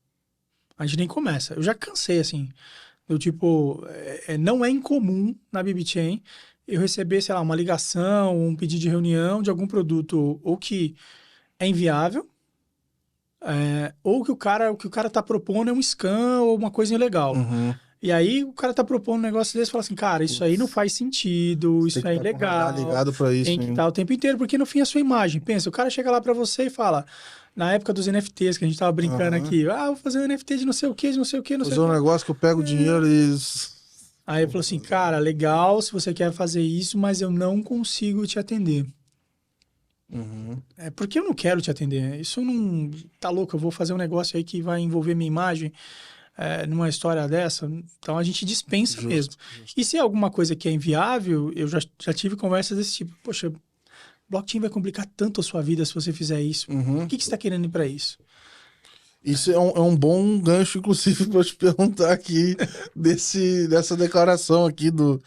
A gente nem começa. Eu já cansei, assim... Do tipo, não é incomum na BB-Chain eu receber, sei lá, uma ligação, um pedido de reunião de algum produto ou que é inviável, ou que o cara tá propondo é um scam ou uma coisa ilegal. E aí o cara tá propondo um negócio desse e fala assim, cara, isso aí não faz sentido, isso é ilegal. Ligado pra isso, tem que estar o tempo inteiro, porque no fim é a sua imagem. Pensa, o cara chega lá pra você e fala... Na época dos NFTs, que a gente tava brincando aqui. Vou fazer um NFT de não sei o que, de não sei o que, não sei o que. Fazer um negócio que eu pego dinheiro e... Aí ele falou assim, cara, legal se você quer fazer isso, mas eu não consigo te atender. Porque eu não quero te atender. Isso não... Tá louco, eu vou fazer um negócio aí que vai envolver minha imagem numa história dessa. Então a gente dispensa mesmo. E se é alguma coisa que é inviável, eu já tive conversas desse tipo. Poxa, blockchain vai complicar tanto a sua vida se você fizer isso. O que você está querendo ir para isso? Isso é um bom gancho, inclusive, para eu te perguntar aqui dessa declaração aqui do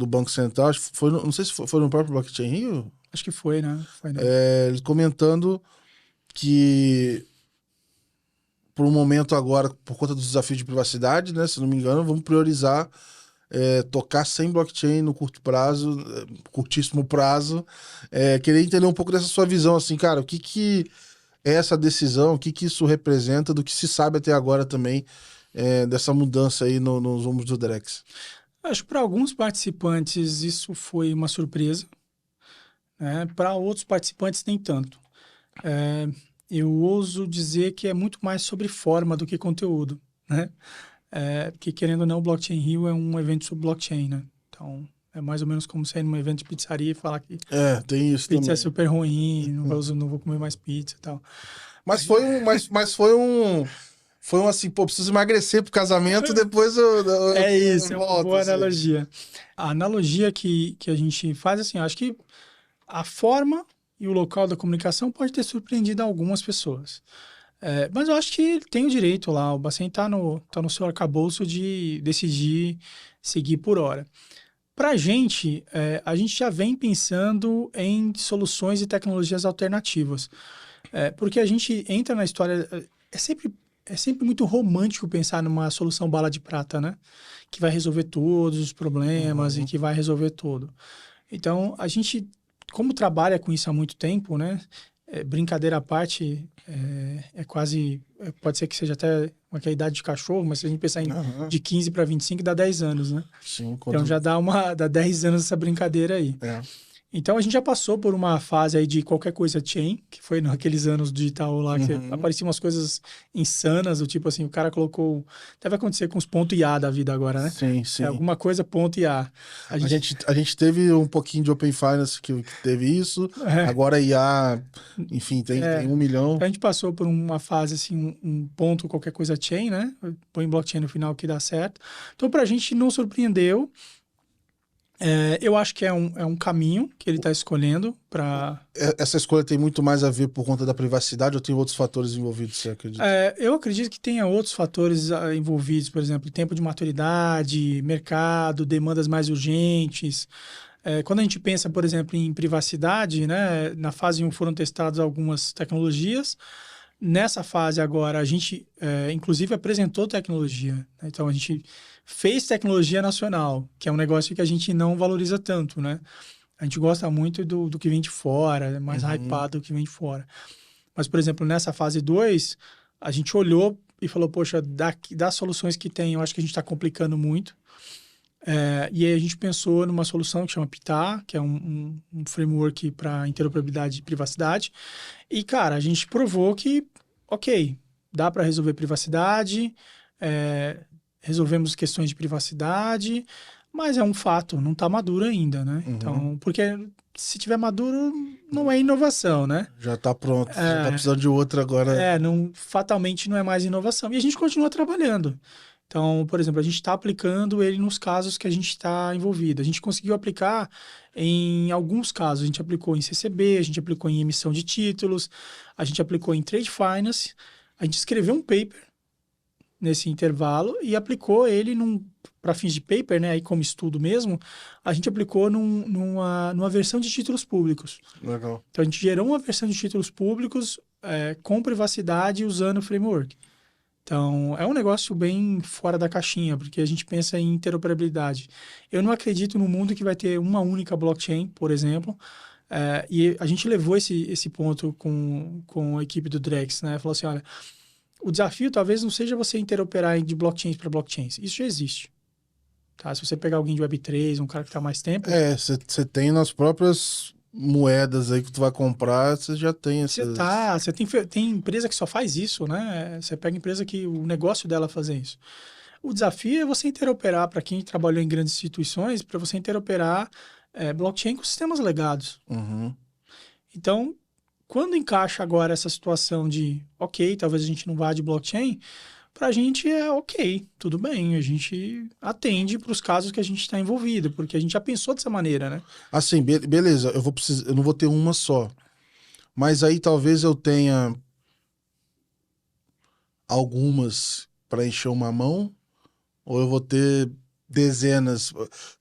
Banco Central. Acho que não sei se foi no próprio Blockchain Rio. Acho que foi, né? Eles comentando que, por um momento agora, por conta dos desafios de privacidade, né, se não me engano, vamos priorizar tocar sem blockchain no curto prazo, curtíssimo prazo. Queria entender um pouco dessa sua visão, assim, cara, o que é essa decisão, o que isso representa, do que se sabe até agora também dessa mudança aí nos rumos do Drex? Acho que para alguns participantes isso foi uma surpresa, né? Para outros participantes nem tanto. Eu ouso dizer que é muito mais sobre forma do que conteúdo, né? Porque, querendo ou não, o Blockchain Rio é um evento sobre blockchain, né? Então, é mais ou menos como sair num evento de pizzaria e falar que tem isso pizza também. É super ruim, não vou comer mais pizza e tal. Mas foi um assim, pô, preciso emagrecer pro casamento, depois eu isso, é uma boa analogia. A analogia que a gente faz, assim, acho que a forma e o local da comunicação pode ter surpreendido algumas pessoas. Mas eu acho que ele tem o direito lá, o Bacen tá no seu arcabouço de decidir seguir por hora. Para a gente já vem pensando em soluções e tecnologias alternativas. Porque a gente entra na história... É sempre muito romântico pensar numa solução bala de prata, né? Que vai resolver todos os problemas e que vai resolver tudo. Então, a gente, como trabalha com isso há muito tempo, né? Brincadeira à parte, quase... Pode ser que seja até uma idade de cachorro, mas se a gente pensar de 15 para 25, dá 10 anos, né? Sim, então já dá 10 anos essa brincadeira aí. Então a gente já passou por uma fase aí de qualquer coisa chain, que foi naqueles anos do Itaú lá, que apareciam umas coisas insanas, do tipo assim, o cara colocou... Deve acontecer com os ponto IA da vida agora, né? Sim. Alguma coisa ponto IA. A gente teve um pouquinho de Open Finance que teve isso, agora IA, enfim, tem 1 milhão. Então a gente passou por uma fase assim, um ponto qualquer coisa chain, né? Põe blockchain no final que dá certo. Então pra gente não surpreendeu. Eu acho que é um caminho que ele está escolhendo para... Essa escolha tem muito mais a ver por conta da privacidade ou tem outros fatores envolvidos, você acredita? Eu acredito que tenha outros fatores envolvidos, por exemplo, tempo de maturidade, mercado, demandas mais urgentes. Quando a gente pensa, por exemplo, em privacidade, né, na fase 1 foram testadas algumas tecnologias. Nessa fase agora, a gente, inclusive, apresentou tecnologia. Né? Então, a gente fez tecnologia nacional, que é um negócio que a gente não valoriza tanto, né? A gente gosta muito do que vem de fora, é mais Uhum. hypado do que vem de fora. Mas, por exemplo, nessa fase 2 a gente olhou e falou, poxa, das soluções que tem, eu acho que a gente está complicando muito. E aí a gente pensou numa solução que chama PITA, que é um framework para interoperabilidade e privacidade. E, cara, a gente provou que, ok, dá para resolver privacidade, é, resolvemos questões de privacidade, mas é um fato, não está maduro ainda, né? Uhum. Então, porque se tiver maduro, não é inovação, né? Já tá pronto, já tá precisando de outra agora. Não, fatalmente não é mais inovação. E a gente continua trabalhando. Então, por exemplo, a gente está aplicando ele nos casos que a gente está envolvido. A gente conseguiu aplicar em alguns casos. A gente aplicou em CCB, a gente aplicou em emissão de títulos, a gente aplicou em trade finance. A gente escreveu um paper nesse intervalo e aplicou ele para fins de paper, né? Aí como estudo mesmo, a gente aplicou numa versão de títulos públicos. Legal. Então, a gente gerou uma versão de títulos públicos com privacidade usando o framework. Então, é um negócio bem fora da caixinha, porque a gente pensa em interoperabilidade. Eu não acredito no mundo que vai ter uma única blockchain, por exemplo, e a gente levou esse ponto com a equipe do Drex, né? Falou assim, olha, o desafio talvez não seja você interoperar de blockchains para blockchains. Isso já existe. Tá? Se você pegar alguém de Web3, um cara que está há mais tempo, Você tem nas próprias moedas aí que tu vai comprar, você já tem essas. você tem empresa que só faz isso, né? Você pega empresa que o negócio dela é fazer isso. O desafio é você interoperar, para quem trabalhou em grandes instituições, para você interoperar blockchain com sistemas legados. Uhum. Então, quando encaixa agora essa situação de, ok, talvez a gente não vá de blockchain, para a gente é ok, tudo bem, a gente atende para os casos que a gente está envolvido, porque a gente já pensou dessa maneira, né? Assim, beleza, eu não vou ter uma só. Mas aí talvez eu tenha algumas para encher uma mão, ou eu vou ter dezenas.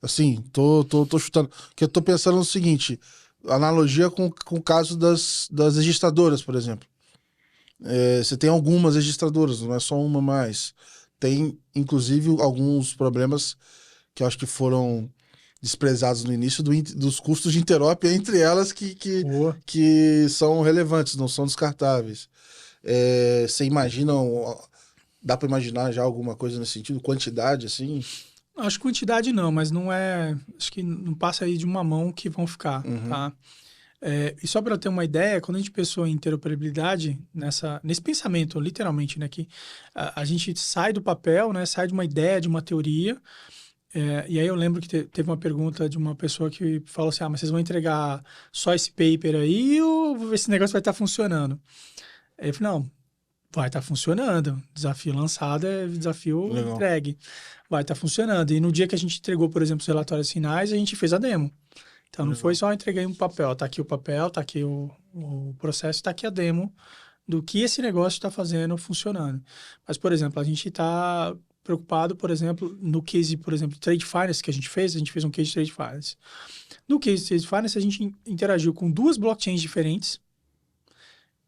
Assim, tô chutando. Porque eu tô pensando no seguinte: analogia com o caso das registradoras, por exemplo. Você tem algumas registradoras, não é só uma mais. Tem, inclusive, alguns problemas que eu acho que foram desprezados no início dos custos de interop entre elas Boa. que são relevantes, não são descartáveis. Você imagina, dá para imaginar já alguma coisa nesse sentido? Quantidade, assim? Acho que quantidade não, mas não é. Acho que não passa aí de uma mão que vão ficar, Uhum, tá? E só para ter uma ideia, quando a gente pensou em interoperabilidade, nesse pensamento, literalmente, né, que a gente sai do papel, né, sai de uma ideia, de uma teoria, e aí eu lembro que teve uma pergunta de uma pessoa que falou assim, mas vocês vão entregar só esse paper aí ou esse negócio vai estar funcionando? Aí eu falei, não, vai estar funcionando. Desafio lançado é desafio legal. entregue. Vai estar funcionando. E no dia que a gente entregou, por exemplo, os relatórios finais, a gente fez a demo. Então não foi Legal. só entreguei um papel, tá aqui o papel, tá aqui o processo, tá aqui a demo do que esse negócio está fazendo funcionando. Mas, por exemplo, a gente está preocupado, por exemplo, no case, por exemplo, Trade Finance que a gente fez um case de Trade Finance. No case de Trade Finance, a gente interagiu com duas blockchains diferentes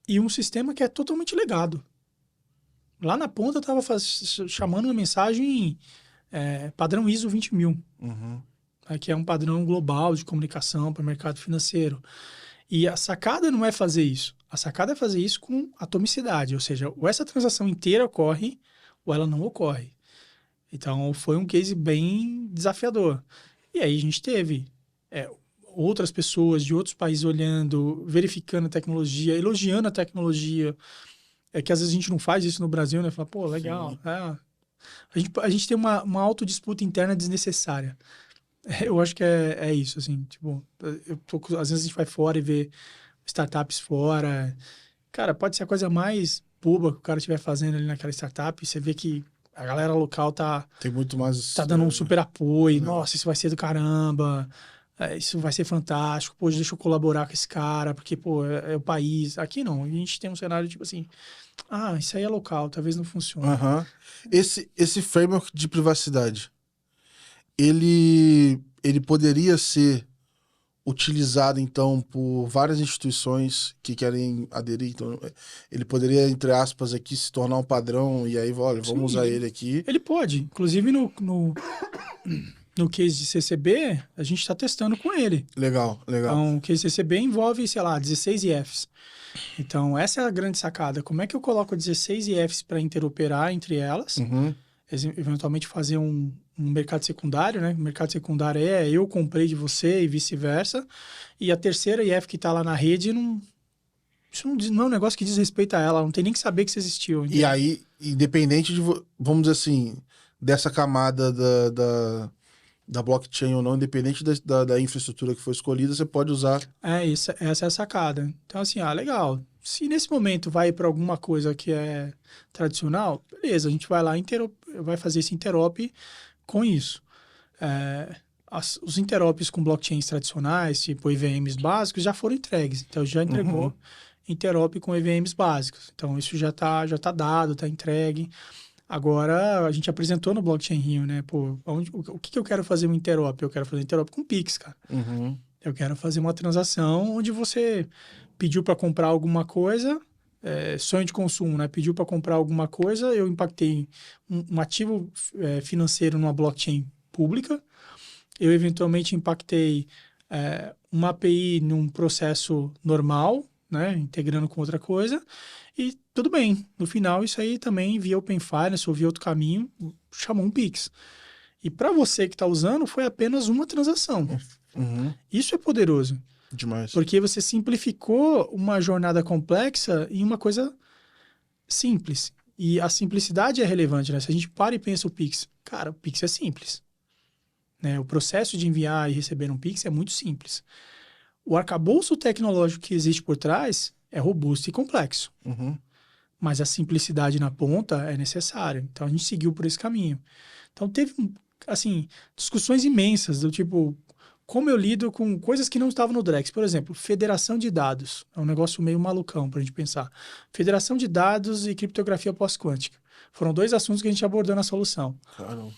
e um sistema que é totalmente legado. Lá na ponta estava chamando uma mensagem padrão ISO 20000, Uhum, que é um padrão global de comunicação para o mercado financeiro. E a sacada não é fazer isso. A sacada é fazer isso com atomicidade, ou seja, ou essa transação inteira ocorre ou ela não ocorre. Então, foi um case bem desafiador. E aí a gente teve outras pessoas de outros países olhando, verificando a tecnologia, elogiando a tecnologia. É que às vezes a gente não faz isso no Brasil, né? Fala, pô, legal. sim. A gente tem uma autodisputa interna desnecessária. Eu acho que é isso, assim. Tipo, às vezes a gente vai fora e vê startups fora. Cara, pode ser a coisa mais boba que o cara estiver fazendo ali naquela startup. E você vê que a galera local Tem muito tá mais. dando um super apoio. Legal. Nossa, isso vai ser do caramba. Isso vai ser fantástico. Pô, deixa eu colaborar com esse cara, porque, pô, é o país. Aqui não. A gente tem um cenário tipo assim: isso aí é local, talvez não funcione. Aham. Esse framework de privacidade, ele poderia ser utilizado, então, por várias instituições que querem aderir. Então, ele poderia, entre aspas, aqui se tornar um padrão e aí, olha, vamos Sim, usar ele aqui. ele pode. Inclusive, no No case de CCB, a gente está testando com ele. Legal. Então, o case de CCB envolve, sei lá, 16 IFs. Então, essa é a grande sacada. Como é que eu coloco 16 IFs para interoperar entre elas? Uhum. Eventualmente fazer um mercado secundário, né? O mercado secundário é eu comprei de você e vice-versa. E a terceira IF que está lá na rede, isso não é um negócio que diz respeito a ela. Não tem nem que saber que isso existiu. E aí, independente de, vamos dizer assim, dessa camada da blockchain ou não, independente da infraestrutura que foi escolhida, você pode usar. Essa é a sacada. Então, assim, legal. Se nesse momento vai para alguma coisa que é tradicional, beleza, a gente vai lá, vai fazer esse interop com isso. Os interops com blockchains tradicionais, tipo EVMs básicos, já foram entregues. Então, já entregou interop com EVMs básicos. Então, isso já tá dado, está entregue. Agora, a gente apresentou no Blockchain Rio, né? Pô, o que eu quero fazer um interop? Eu quero fazer um interop com Pix, cara. Uhum. Eu quero fazer uma transação onde você pediu para comprar alguma coisa, sonho de consumo, né? Pediu para comprar alguma coisa, eu impactei um ativo financeiro numa blockchain pública, eu eventualmente impactei uma API num processo normal, né? Integrando com outra coisa, e tudo bem. No final, isso aí também via Open Finance ou via outro caminho, chamou um Pix. E para você que está usando, foi apenas uma transação. Uhum. Isso é poderoso. Demais. Porque você simplificou uma jornada complexa em uma coisa simples. E a simplicidade é relevante, né? Se a gente para e pensa o Pix, cara, o Pix é simples. Né? O processo de enviar e receber um Pix é muito simples. O arcabouço tecnológico que existe por trás é robusto e complexo. Uhum. Mas a simplicidade na ponta é necessária. Então, a gente seguiu por esse caminho. Então, teve, assim, discussões imensas do tipo, como eu lido com coisas que não estavam no Drex. Por exemplo, federação de dados. É um negócio meio malucão para a gente pensar. Federação de dados e criptografia pós-quântica. Foram dois assuntos que a gente abordou na solução. Caramba.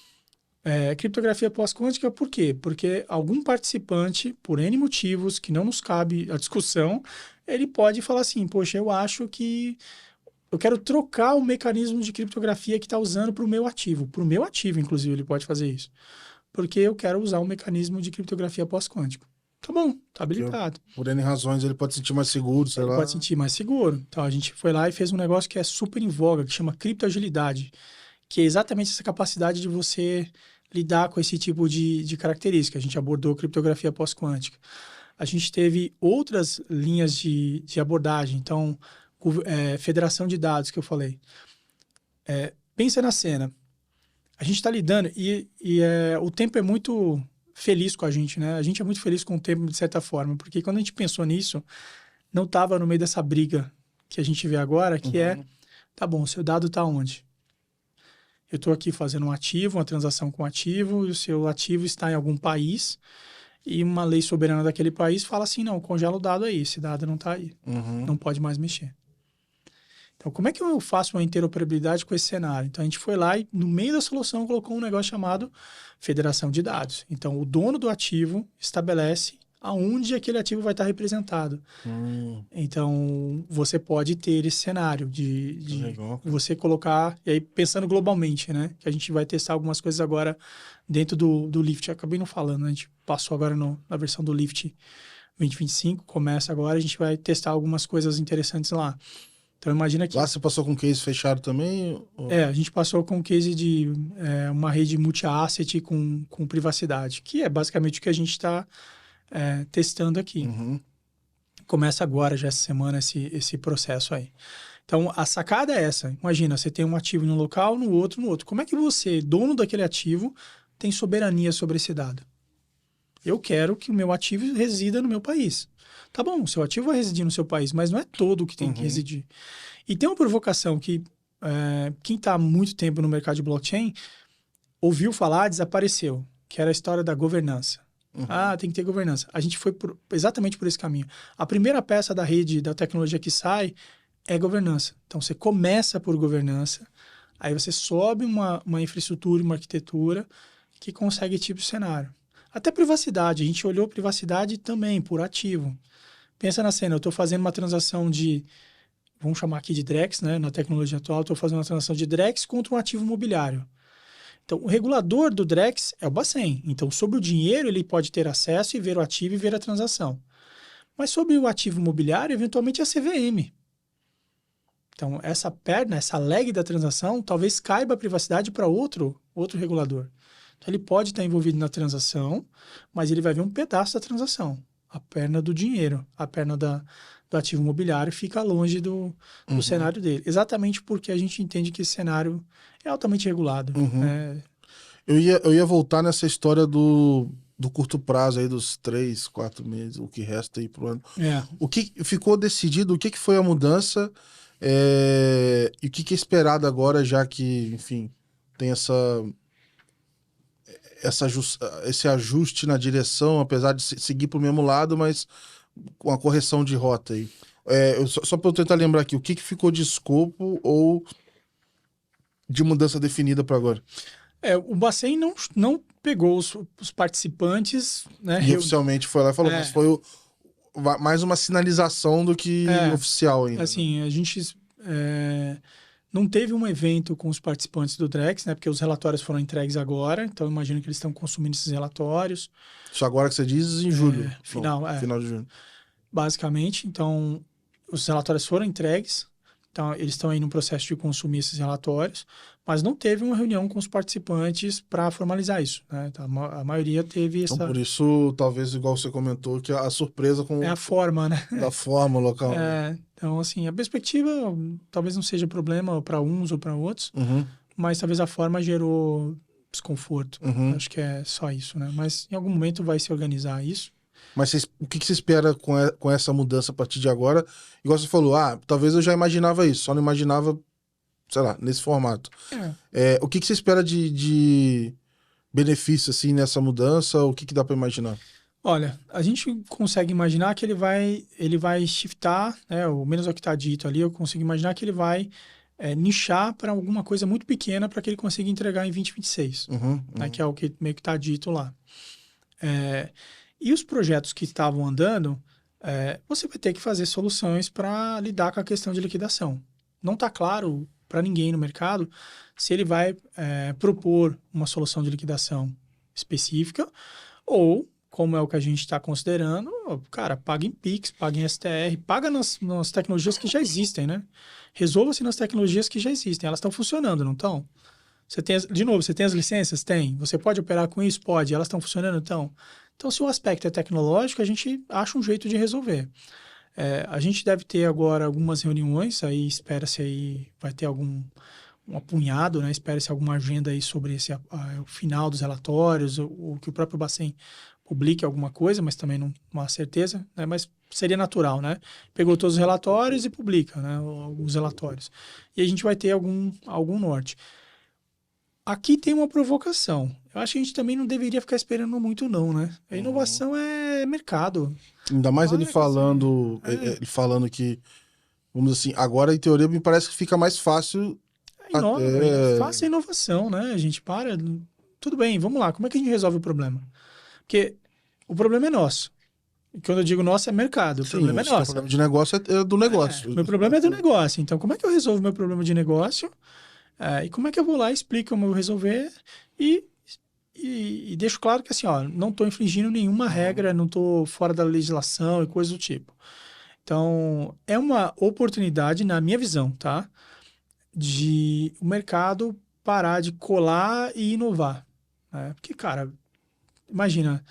Criptografia pós-quântica, por quê? Porque algum participante, por N motivos que não nos cabe a discussão, ele pode falar assim, poxa, eu acho que eu quero trocar o mecanismo de criptografia que está usando para o meu ativo. Para o meu ativo, inclusive, ele pode fazer isso. Porque eu quero usar o mecanismo de criptografia pós-quântico. Tá bom, tá habilitado. Por N razões ele pode se sentir mais seguro, sei lá. Ele pode se sentir mais seguro. Então, a gente foi lá e fez um negócio que é super em voga, que chama criptoagilidade, que é exatamente essa capacidade de você lidar com esse tipo de característica. A gente abordou criptografia pós-quântica. A gente teve outras linhas de abordagem. Então, federação de dados, que eu falei. Pensa na cena. A gente está lidando e o tempo é muito feliz com a gente, né? A gente é muito feliz com o tempo, de certa forma, porque quando a gente pensou nisso, não estava no meio dessa briga que a gente vê agora, que tá bom, seu dado está onde? Eu estou aqui fazendo um ativo, uma transação com ativo, e o seu ativo está em algum país, e uma lei soberana daquele país fala assim, não, congela o dado aí, esse dado não está aí, não pode mais mexer. Então, como é que eu faço uma interoperabilidade com esse cenário? Então, a gente foi lá e, no meio da solução, colocou um negócio chamado federação de dados. Então, o dono do ativo estabelece aonde aquele ativo vai estar representado. Então, você pode ter esse cenário de você colocar... E aí, pensando globalmente, né? Que a gente vai testar algumas coisas agora dentro do Lift. Eu acabei não falando, né? A gente passou agora na versão do Lift 2025, começa agora, a gente vai testar algumas coisas interessantes lá. Então, imagina que... Lá você passou com case fechado também? Ou... a gente passou com case de uma rede multi-asset com privacidade, que é basicamente o que a gente está testando aqui. Começa agora, já essa semana, esse processo aí. Então, a sacada é essa. Imagina, você tem um ativo em um local, no outro. Como é que você, dono daquele ativo, tem soberania sobre esse dado? Eu quero que o meu ativo resida no meu país. Tá bom, o seu ativo vai residir no seu país, mas não é todo que tem que residir. E tem uma provocação que quem está há muito tempo no mercado de blockchain ouviu falar, desapareceu, que era a história da governança. Tem que ter governança. A gente foi exatamente por esse caminho. A primeira peça da rede, da tecnologia que sai, é governança. Então, você começa por governança, aí você sobe uma infraestrutura, uma arquitetura que consegue tipo de cenário. Até privacidade. A gente olhou privacidade também por ativo. Pensa na cena, eu estou fazendo uma transação vamos chamar aqui de Drex, né? Na tecnologia atual, estou fazendo uma transação de Drex contra um ativo imobiliário. Então, o regulador do Drex é o Bacen. Então, sobre o dinheiro, ele pode ter acesso e ver o ativo e ver a transação. Mas sobre o ativo imobiliário, eventualmente é a CVM. Então, essa perna, essa leg da transação, talvez caiba a privacidade para outro regulador. Então, ele pode estar envolvido na transação, mas ele vai ver um pedaço da transação. A perna do dinheiro, a perna do ativo imobiliário fica longe do cenário dele. Exatamente porque a gente entende que esse cenário é altamente regulado. Né? Eu ia voltar nessa história do curto prazo aí, dos 3, 4 meses, o que resta aí pro ano. O que ficou decidido, o que foi a mudança e o que é esperado agora, já que, enfim, tem esse ajuste na direção, apesar de seguir para o mesmo lado, mas com a correção de rota aí. Só para eu tentar lembrar aqui, o que ficou de escopo ou de mudança definida para agora? O Bacen não pegou os participantes, né? E oficialmente foi lá e falou, mas foi mais uma sinalização do que oficial ainda. Assim, a gente não teve um evento com os participantes do Drex, né? Porque os relatórios foram entregues agora, então eu imagino que eles estão consumindo esses relatórios. Isso agora que você diz em julho. Final de julho. Basicamente, então, os relatórios foram entregues, então eles estão aí no processo de consumir esses relatórios, mas não teve uma reunião com os participantes para formalizar isso, né? Então, a maioria teve essa... Então, por isso, talvez, igual você comentou, que a surpresa com... É a forma, né? Da forma local. Então, assim, a perspectiva talvez não seja problema para uns ou para outros, mas talvez a forma gerou desconforto. Acho que é só isso, né? Mas em algum momento vai se organizar isso. Mas o que você espera com essa mudança a partir de agora? Igual você falou, talvez eu já imaginava isso, só não imaginava, sei lá, nesse formato. O que você espera de benefício, assim, nessa mudança? O que dá para imaginar? Olha, a gente consegue imaginar que ele vai shiftar, né, ou menos é o que está dito ali, eu consigo imaginar que ele vai nichar para alguma coisa muito pequena para que ele consiga entregar em 2026, né, que é o que meio que está dito lá. E os projetos que estavam andando, você vai ter que fazer soluções para lidar com a questão de liquidação. Não está claro para ninguém no mercado se ele vai propor uma solução de liquidação específica ou, como é o que a gente está considerando, cara, paga em Pix, paga em STR, paga nas tecnologias que já existem, né? Resolva-se nas tecnologias que já existem. Elas estão funcionando, não estão? De novo, você tem as licenças? Tem. Você pode operar com isso? Pode. Elas estão funcionando? Então, se o aspecto é tecnológico, a gente acha um jeito de resolver. A gente deve ter agora algumas reuniões, aí espera-se aí, vai ter um apunhado, né? Espera-se alguma agenda aí sobre o final dos relatórios, ou que o próprio Bacen publique alguma coisa, mas também não há certeza, né? Mas seria natural, né? Pegou todos os relatórios e publica, né? Os relatórios. E a gente vai ter algum norte. Aqui tem uma provocação. Eu acho que a gente também não deveria ficar esperando muito, não, né? A inovação é mercado. Ainda mais ele falando que, vamos dizer assim, agora em teoria me parece que fica mais fácil. Faça a inovação, né? A gente para. Tudo bem, vamos lá. Como é que a gente resolve o problema? Porque o problema é nosso. E quando eu digo nosso, é mercado. O problema é nosso. O problema de negócio é do negócio. Meu problema é do negócio. Então, como é que eu resolvo meu problema de negócio? E como é que eu vou lá, explico como eu vou resolver e deixo claro que assim, não estou infringindo nenhuma regra, não estou fora da legislação e coisa do tipo. Então, é uma oportunidade, na minha visão, tá? De o mercado parar de colar e inovar. Né? Porque, cara, imagina,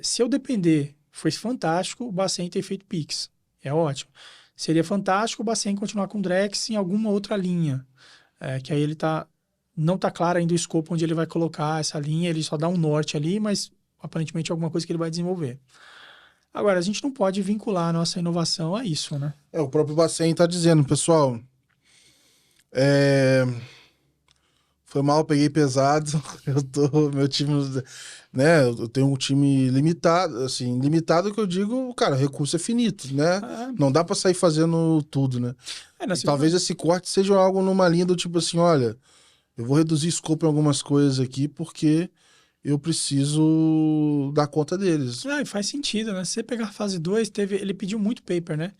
se eu depender, foi fantástico o Bacen ter feito Pix. É ótimo. Seria fantástico o Bacen continuar com Drex em alguma outra linha. Que aí ele não está claro ainda o escopo onde ele vai colocar essa linha, ele só dá um norte ali, mas aparentemente é alguma coisa que ele vai desenvolver. Agora, a gente não pode vincular a nossa inovação a isso, né? O próprio Bacen está dizendo, pessoal, foi mal, peguei pesado, meu time, né, eu tenho um time limitado, assim, limitado que eu digo, cara, o recurso é finito, né? Não dá para sair fazendo tudo, né? Talvez esse corte seja algo numa linha do tipo assim, olha, eu vou reduzir escopo em algumas coisas aqui porque eu preciso dar conta deles. E faz sentido, né? Se você pegar a fase 2, ele pediu muito paper, né?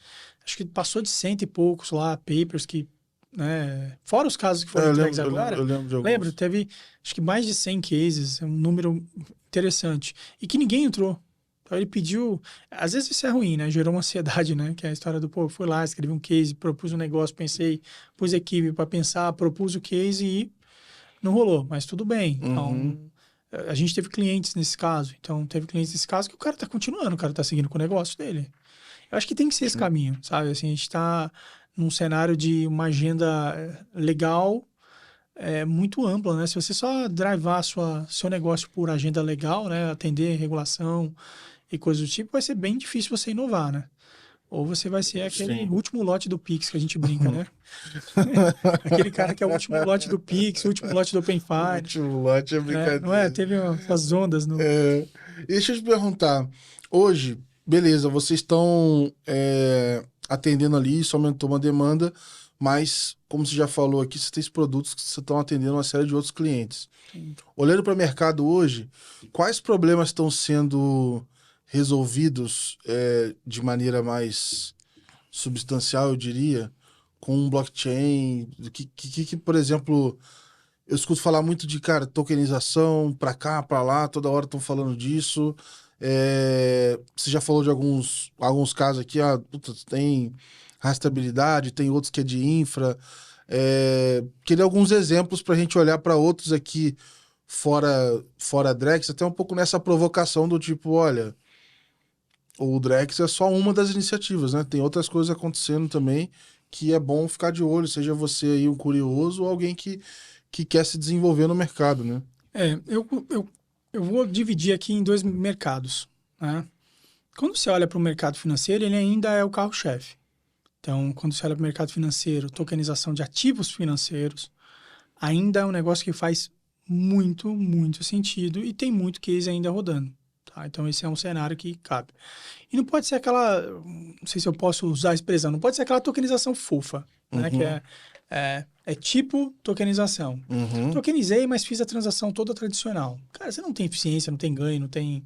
Acho que passou de 100 e poucos lá, papers que né? Fora os casos que É, foram entregues agora. eu lembro de alguns. Lembro, teve acho que mais de 100 cases, é um número interessante. E que ninguém entrou. Então ele pediu. Às vezes isso é ruim, né? Gerou uma ansiedade, né? Que é a história do pô, fui lá, escrevi um case, propus um negócio, pensei, pus equipe para pensar, propus o case e não rolou, mas tudo bem. Uhum. Então, a gente teve clientes nesse caso. Então, teve clientes nesse caso que o cara tá continuando, o cara tá seguindo com o negócio dele. Eu acho que tem que ser esse caminho, sabe? Assim, a gente tá num cenário de uma agenda legal muito ampla, né? Se você só drivar seu negócio por agenda legal, né? Atender regulação e coisas do tipo, vai ser bem difícil você inovar, né? Ou você vai ser aquele Sim. último lote do Pix que a gente brinca, né? Aquele cara que é o último lote do Pix, o último lote do O OpenFire, último lote é né? Não é? brincadeira. Teve essas ondas no... É, e deixa eu te perguntar. Hoje, beleza, vocês estão atendendo ali, isso aumentou uma demanda, mas, como você já falou aqui, você tem produtos que você estão atendendo uma série de outros clientes. Olhando para o mercado hoje, quais problemas estão sendo resolvidos de maneira mais substancial, eu diria, com um blockchain? Por exemplo, eu escuto falar muito de, cara, tokenização, para cá, para lá, toda hora estão falando disso. Você já falou de alguns casos aqui, puta, tem rastreabilidade, tem outros que é de infra. Queria alguns exemplos para a gente olhar para outros aqui fora Drex, até um pouco nessa provocação do tipo, olha, o Drex é só uma das iniciativas, né? Tem outras coisas acontecendo também que é bom ficar de olho, seja você aí um curioso ou alguém que quer se desenvolver no mercado, né? Eu vou dividir aqui em dois mercados, né? Quando você olha para o mercado financeiro, ele ainda é o carro-chefe. Então, quando você olha para o mercado financeiro, tokenização de ativos financeiros, ainda é um negócio que faz muito, muito sentido e tem muito case ainda rodando. Tá? Então, esse é um cenário que cabe. E não pode ser aquela, não sei se eu posso usar a expressão, não pode ser aquela tokenização fofa, né? Que Uhum, é tipo tokenização. uhum. Tokenizei, mas fiz a transação toda tradicional. Cara, você não tem eficiência, não tem ganho, não tem...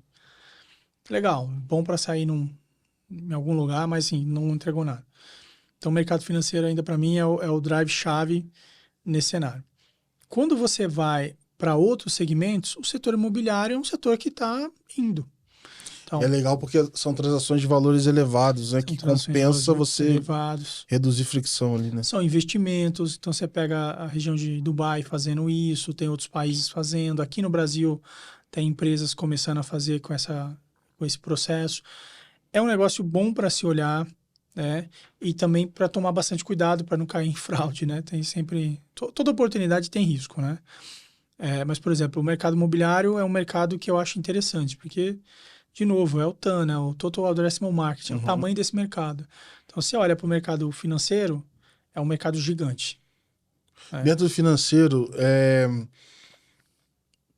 Legal, bom para sair em algum lugar, mas assim, não entregou nada. Então, o mercado financeiro ainda para mim é o drive-chave nesse cenário. Quando você vai para outros segmentos, o setor imobiliário é um setor que está indo. É Então, legal porque são transações de valores elevados, né? são Que transações de valores compensa você elevados, reduzir fricção ali, né? são investimentos. Então, você pega a região de Dubai fazendo isso, tem outros países fazendo. Aqui no Brasil, tem empresas começando a fazer com esse processo. É um negócio bom para se olhar, né? E também para tomar bastante cuidado para não cair em fraude, né? Tem sempre... Toda oportunidade tem risco, né? Mas, por exemplo, o mercado imobiliário é um mercado que eu acho interessante, porque, de novo, é o TAM, né? O Total Addressable Market, é o Uhum. tamanho desse mercado. Então, se você olha para o mercado financeiro, é um mercado gigante. Dentro do financeiro,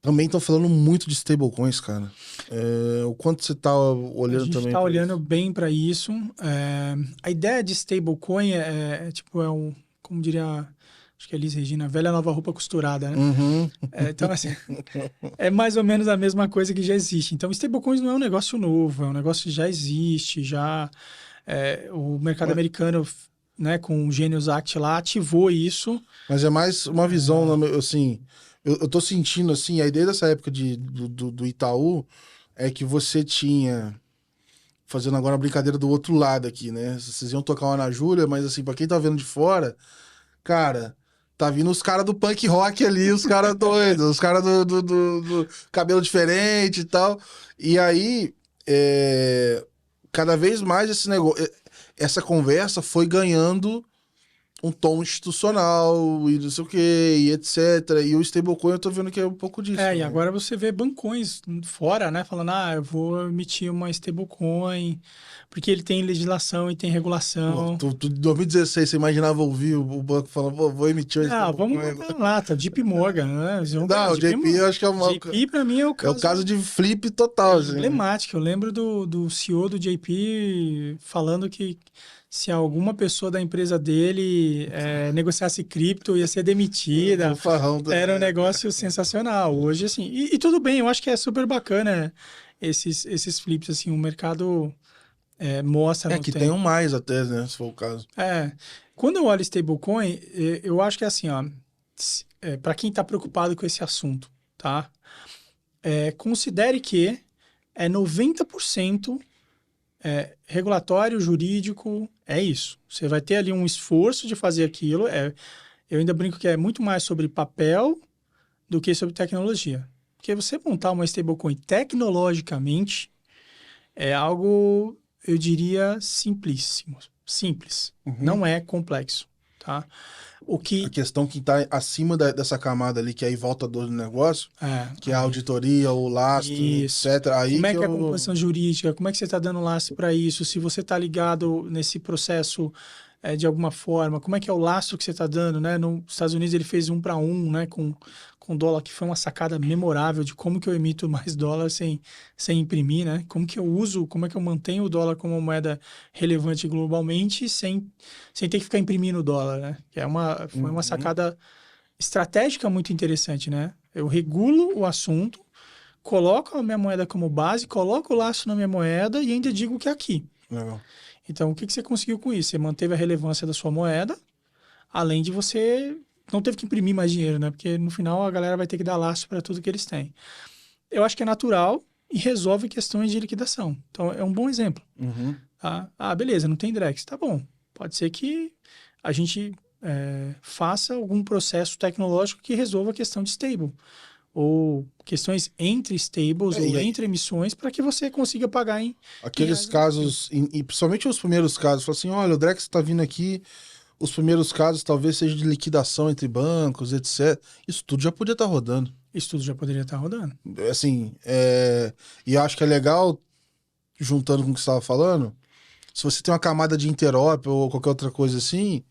também estão falando muito de stablecoins, cara. O quanto você tá A olhando gente também está para olhando isso? bem para isso. A ideia de stablecoin como diria, acho que é Elis Regina, velha nova roupa costurada, né? Uhum. Então, assim, é mais ou menos a mesma coisa que já existe. Então, stablecoins não é um negócio novo, é um negócio que já existe, o mercado Mas, americano, né, com o Genius Act lá, ativou isso. mas é mais uma visão, assim, eu tô sentindo, assim, a ideia dessa época do Itaú é que você tinha, fazendo agora uma brincadeira do outro lado aqui, né? Vocês iam tocar uma na Júlia, mas assim, pra quem tá vendo de fora, cara, tá vindo os caras do punk rock ali, os caras doidos, os caras do cabelo diferente e tal. E aí, cada vez mais esse negócio, essa conversa foi ganhando um tom institucional e não sei o que, e etc. E o stablecoin eu tô vendo que é um pouco disso E também. agora você vê bancões fora, né, falando, eu vou emitir uma stablecoin, porque ele tem legislação e tem Pô, regulação. em 2016 você imaginava ouvir o banco falando, pô, vou emitir um Ah, vamos stablecoin. botar lá, tá? JP Morgan, né? Eles vão pegar Não, o JP eu acho que JP, para mim, é o caso de flip total, assim, né? emblemático. Eu lembro do CEO do JP falando que se alguma pessoa da empresa dele negociasse cripto, ia ser demitida. O farrão Era um negócio sensacional. Hoje, assim, e tudo bem, eu acho que é super bacana esses flips, assim, o mercado mostra É no que tempo. tem um mais até, né? Se for o caso. Quando eu olho stablecoin, eu acho que é assim, ó, para quem está preocupado com esse assunto, tá? Considere que é 90% regulatório, jurídico, é isso. Você vai ter ali um esforço de fazer aquilo. Eu ainda brinco que é muito mais sobre papel do que sobre tecnologia. Porque você montar uma stablecoin tecnologicamente é algo, eu diria, simplíssimo. Simples. Uhum. Não é complexo, tá? O A que... questão que está acima dessa camada ali, que aí volta a dor do negócio, que é a Aí, auditoria, o lastro, isso. etc. Aí Como é que que é a eu. composição jurídica? Como é que você está dando lastro para isso? Se você está ligado nesse processo de alguma forma, como é que é o lastro que você está dando, né? Nos Estados Unidos ele fez 1 para 1, né? Com dólar, que foi uma sacada memorável de como que eu emito mais dólar sem imprimir, né? Como que eu uso, como é que eu mantenho o dólar como uma moeda relevante globalmente sem ter que ficar imprimindo dólar, né? Foi uma Uhum. sacada estratégica muito interessante, né? Eu regulo o assunto, coloco a minha moeda como base, coloco o laço na minha moeda e ainda digo que é aqui. Legal. Então, o que você conseguiu com isso? Você manteve a relevância da sua moeda, além de você não teve que imprimir mais dinheiro, né? Porque no final a galera vai ter que dar laço para tudo que eles têm. Eu acho que é natural e resolve questões de liquidação. Então, é um bom exemplo. Uhum. Tá? Ah, beleza, não tem Drex. Tá bom. Pode ser que a gente faça algum processo tecnológico que resolva a questão de stable ou questões entre stables E ou aí, entre emissões para que você consiga pagar em aqueles reais no Brasil. casos, e principalmente os primeiros casos, fala assim: olha, o Drex está vindo aqui, os primeiros casos talvez seja de liquidação entre bancos, etc. Isso tudo já podia estar rodando. Isso tudo já poderia estar rodando. Assim, e eu acho que é legal, juntando com o que você estava falando, se você tem uma camada de interop ou qualquer outra coisa assim,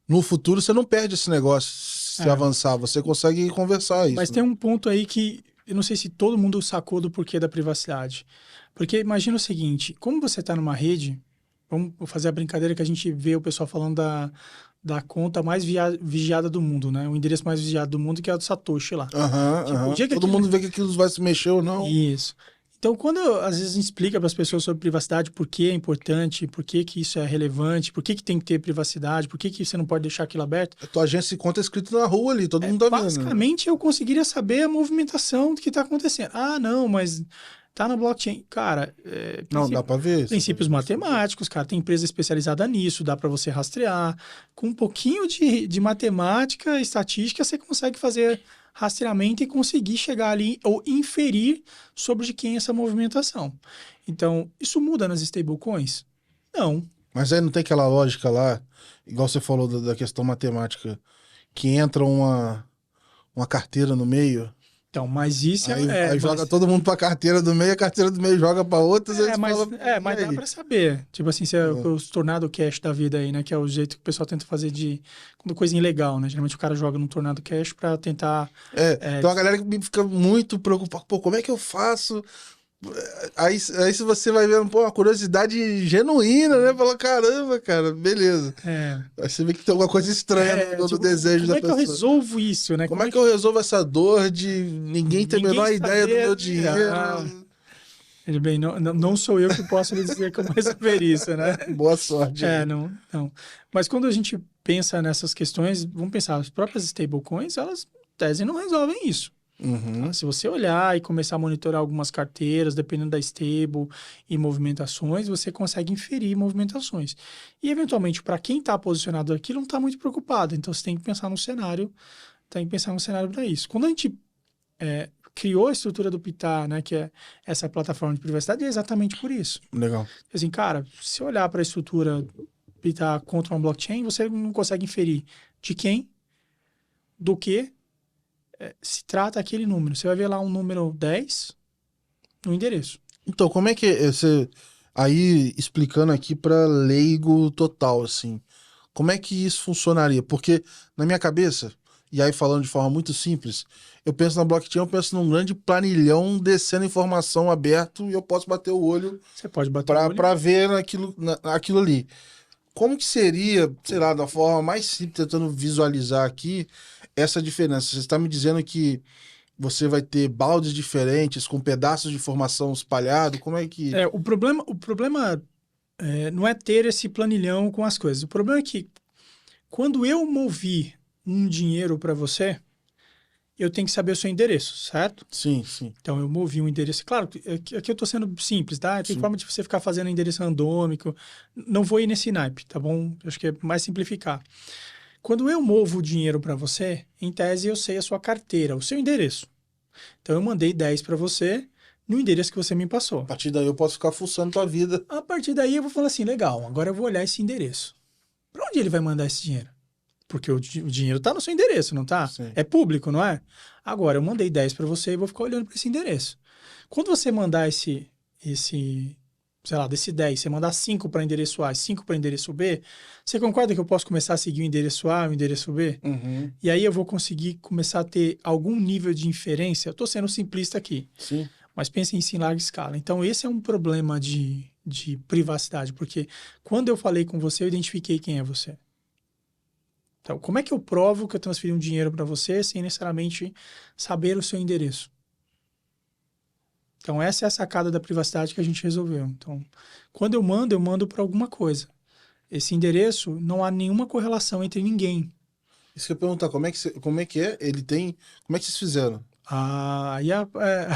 no futuro você não perde esse negócio se É, avançar, você consegue conversar mas isso, tem né? um ponto aí que eu não sei se todo mundo sacou do porquê da privacidade. Porque imagina o seguinte, como você está numa rede, vamos fazer a brincadeira que a gente vê o pessoal falando da conta mais vigiada do mundo, né? O endereço mais vigiado do mundo, que é o do Satoshi lá. Aham, Tipo, o aham. dia que Todo aquilo... mundo vê que aquilo vai se mexer ou não. Isso. Então, quando às vezes a gente explica para as pessoas sobre privacidade, por que é importante, por que que isso é relevante, por que que tem que ter privacidade, por que que você não pode deixar aquilo aberto, A tua agência de conta é escrito na rua ali, todo mundo tá vendo, né? basicamente eu conseguiria saber a movimentação do que está acontecendo. Ah, não, mas tá na blockchain. Cara, Não, dá pra ver. princípios matemáticos, cara, tem empresa especializada nisso, dá para você rastrear. Com um pouquinho de matemática, estatística, você consegue fazer rastreamento e conseguir chegar ali ou inferir sobre de quem é essa movimentação. Então, isso muda nas stablecoins? Não. Mas aí não tem aquela lógica lá, igual você falou da questão matemática, que entra uma carteira no meio, Então, mas isso aí joga todo mundo pra carteira do meio, a carteira do meio joga pra outras, aí você fala, e mas dá aí? pra saber. Tipo assim, se é É. os tornado cash da vida aí, né? Que é o jeito que o pessoal tenta fazer quando coisa ilegal, né? Geralmente o cara joga num tornado cash pra tentar. Tem uma galera que fica muito preocupada, pô, como é que eu faço? Aí se você vai vendo, pô, uma curiosidade genuína, né? Fala, caramba, cara, beleza. É, Aí você vê que tem alguma coisa estranha no tipo, desejo como da é que eu pessoa. resolvo isso, né? Como Como é é que eu que resolvo essa dor de ninguém ter a ninguém menor ideia do meu saber, né? dinheiro? Ele bem, não sou eu que posso lhe dizer como resolver isso, né? Boa sorte aí. Não. Mas quando a gente pensa nessas questões, vamos pensar, as próprias stablecoins, elas, em tese, não resolvem isso. Tá? Uhum. Se você olhar e começar a monitorar algumas carteiras, dependendo da stable e movimentações, você consegue inferir movimentações. E, eventualmente, para quem está posicionado aqui, não está muito preocupado. Então, você tem que pensar no cenário, para isso. Quando a gente criou a estrutura do Pitar, né, que é essa plataforma de privacidade, é exatamente por isso. Legal. Assim, cara, se olhar para a estrutura Pitar contra uma blockchain, você não consegue inferir de quem, do que se trata aquele número. Você vai ver lá um número 10 no endereço. Então, como é que você. Aí, explicando aqui para leigo total, assim. Como é que isso funcionaria? Porque, na minha cabeça, e aí falando de forma muito simples, eu penso na blockchain, eu penso num grande planilhão descendo informação aberto e eu posso bater o olho Você pode bater o olho. para ver aquilo ali. Como que seria, sei lá, da forma mais simples, tentando visualizar aqui, essa diferença? Você está me dizendo que você vai ter baldes diferentes, com pedaços de informação espalhado? Como é que. O problema não é ter esse planilhão com as coisas. O problema é que quando eu movi um dinheiro para você, eu tenho que saber o seu endereço, certo? Sim, sim. Então, eu movi um endereço. Claro, aqui eu estou sendo simples, tá? Tem Sim. forma de você ficar fazendo endereço randômico. Não vou ir nesse naipe, tá bom? Acho que é mais simplificar. Quando eu movo o dinheiro para você, em tese eu sei a sua carteira, o seu endereço. Então, eu mandei 10 para você no endereço que você me A passou. partir daí eu posso ficar fuçando tua vida. A partir daí, eu vou falar assim, legal, agora eu vou olhar esse endereço. Para onde ele vai mandar esse dinheiro? Porque o dinheiro está no seu endereço, não tá? Sim. É público, não é? Agora, eu mandei 10 para você e vou ficar olhando para esse endereço. Quando você mandar sei lá, desse 10, você mandar 5 para endereço A e 5 para endereço B, você concorda que eu posso começar a seguir o endereço A e o endereço B? Uhum. E aí eu vou conseguir começar a ter algum nível de inferência. Eu estou sendo simplista aqui, Sim. mas pense em larga escala. Então, esse é um problema de privacidade, porque quando eu falei com você, eu identifiquei quem é você. Então, como é que eu provo que eu transferi um dinheiro para você sem necessariamente saber o seu endereço? Então, essa é a sacada da privacidade que a gente resolveu. Então, quando eu mando para alguma coisa. Esse endereço, não há nenhuma correlação entre ninguém. Isso que eu ia perguntar, como é que é? Ele tem. Como é que vocês fizeram? Aí,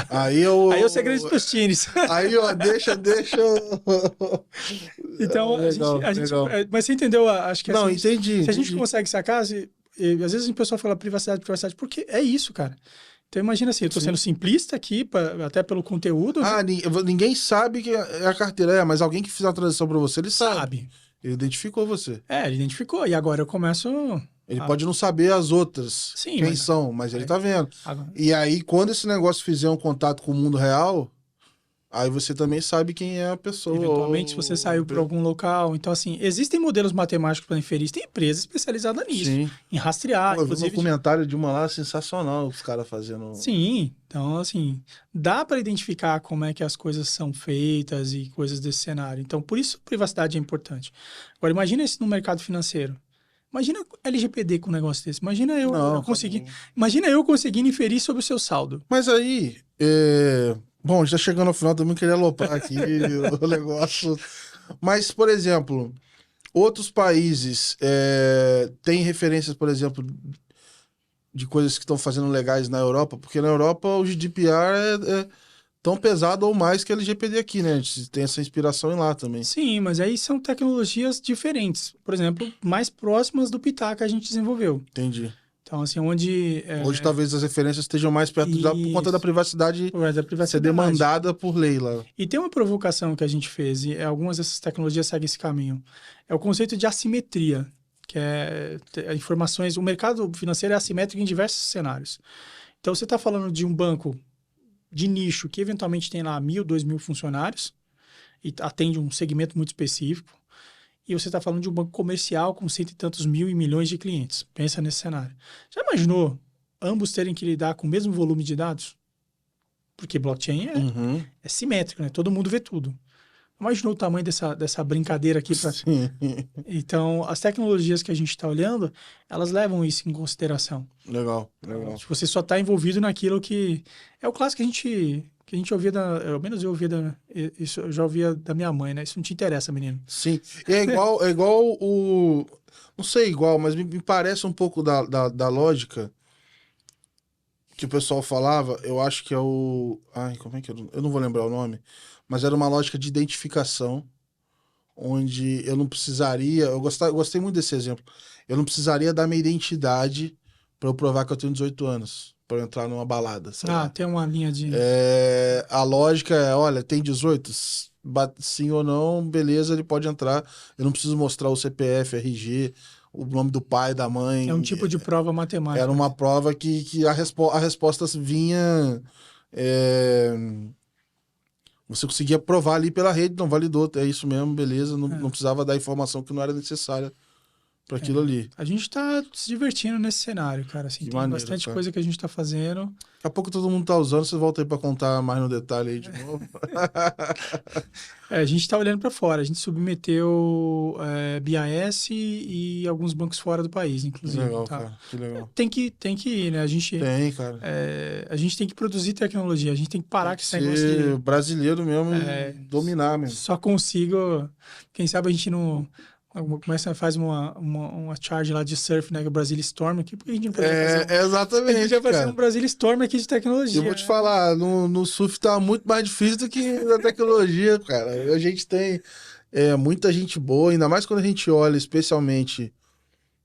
Aí eu. aí é o segredo dos tostines. Aí, ó, deixa. Então, Legal, legal. mas você entendeu? Acho que Não, assim, entendi, se a gente entendi. consegue sacar, às vezes o pessoal fala privacidade, porque é isso, cara. Então, imagina assim, eu estou Sim. sendo simplista aqui, até pelo conteúdo. Ah, ninguém sabe que é a carteira, mas alguém que fizer a transição pra você, ele sabe. Sabe. Ele identificou você. Ele identificou. E agora eu começo. Ele pode não saber as outras, Sim, quem são, mas ele tá vendo. Agora, E aí, quando esse negócio fizer um contato com o mundo real, aí você também sabe quem é a pessoa. eventualmente, se você saiu para algum local. Então, assim, existem modelos matemáticos para inferir. Tem empresa especializada nisso, Sim. em rastrear. Pô, eu vi um Inclusive, documentário de uma lá sensacional, os caras fazendo. sim, então, assim, dá para identificar como é que as coisas são feitas e coisas desse cenário. Então, por isso, privacidade é importante. Agora, imagina isso no mercado financeiro. Imagina LGPD com um negócio desse. Imagina Não, imagina eu conseguindo inferir sobre o seu saldo. Mas aí, bom, já chegando ao final, também queria aloprar aqui o negócio. Mas, por exemplo, outros países têm referências, por exemplo, de coisas que estão fazendo legais na Europa, porque na Europa o GDPR é tão pesado ou mais que a LGPD aqui, né? A gente tem essa inspiração em lá também. Sim, mas aí são tecnologias diferentes. Por exemplo, mais próximas do Pitaca que a gente desenvolveu. Entendi. Então, assim, onde... Hoje talvez as referências estejam mais perto por conta da privacidade ser demandada por lei lá. E tem uma provocação que a gente fez, e algumas dessas tecnologias seguem esse caminho. É o conceito de assimetria, que é informações... O mercado financeiro é assimétrico em diversos cenários. Então, você está falando de um banco de nicho que eventualmente tem lá 1.000, 2.000 funcionários e atende um segmento muito específico. E você está falando de um banco comercial com cento e tantos mil e milhões de clientes. Pensa nesse cenário. Já imaginou ambos terem que lidar com o mesmo volume de dados? Porque blockchain é simétrico, né? Todo mundo vê tudo. Imaginou o tamanho dessa brincadeira aqui? Então, as tecnologias que a gente está olhando, elas levam isso em consideração. Legal. Você só está envolvido naquilo que... É o clássico que a gente ouvia ao menos eu ouvia isso eu já ouvia da minha mãe, né? Isso não te interessa, menino. Sim. E é igual o... Não sei igual, mas me parece um pouco da lógica que o pessoal falava. Eu acho que é o... Ai, como é que eu não vou lembrar o nome. Mas era uma lógica de identificação, onde eu não precisaria... Eu gostei muito desse exemplo. Eu não precisaria dar minha identidade para eu provar que eu tenho 18 anos. Para eu entrar numa balada. Tem uma linha de... A lógica é, olha, tem 18? Sim ou não, beleza, ele pode entrar. Eu não preciso mostrar o CPF, RG, o nome do pai, da mãe. É um tipo de prova matemática. Era uma prova que a resposta vinha... Você conseguia provar ali pela rede, não validou, é isso mesmo, beleza. Não precisava dar informação que não era necessária para aquilo ali. A gente tá se divertindo nesse cenário, cara. Assim, Que tem maneiro, bastante cara. coisa que a gente tá fazendo. Daqui a pouco todo mundo tá usando, você volta aí para contar mais no detalhe aí de novo. A gente está olhando para fora. A gente submeteu BIS e alguns bancos fora do país, Que inclusive. legal, Tá? cara. Que legal. Tem que ir, né? Tem, cara. A gente tem que produzir tecnologia. A gente tem que parar com esse negócio Ser de brasileiro mesmo e dominar mesmo. só consigo. Quem sabe a gente não começa faz uma charge lá de surf, né? Que é o Brasil Storm aqui, porque a gente não poderia fazer a gente Exatamente, podia fazer cara. um Brasil Storm aqui de tecnologia. Eu vou te falar, no surf tá muito mais difícil do que na tecnologia, cara. A gente tem muita gente boa, ainda mais quando a gente olha especialmente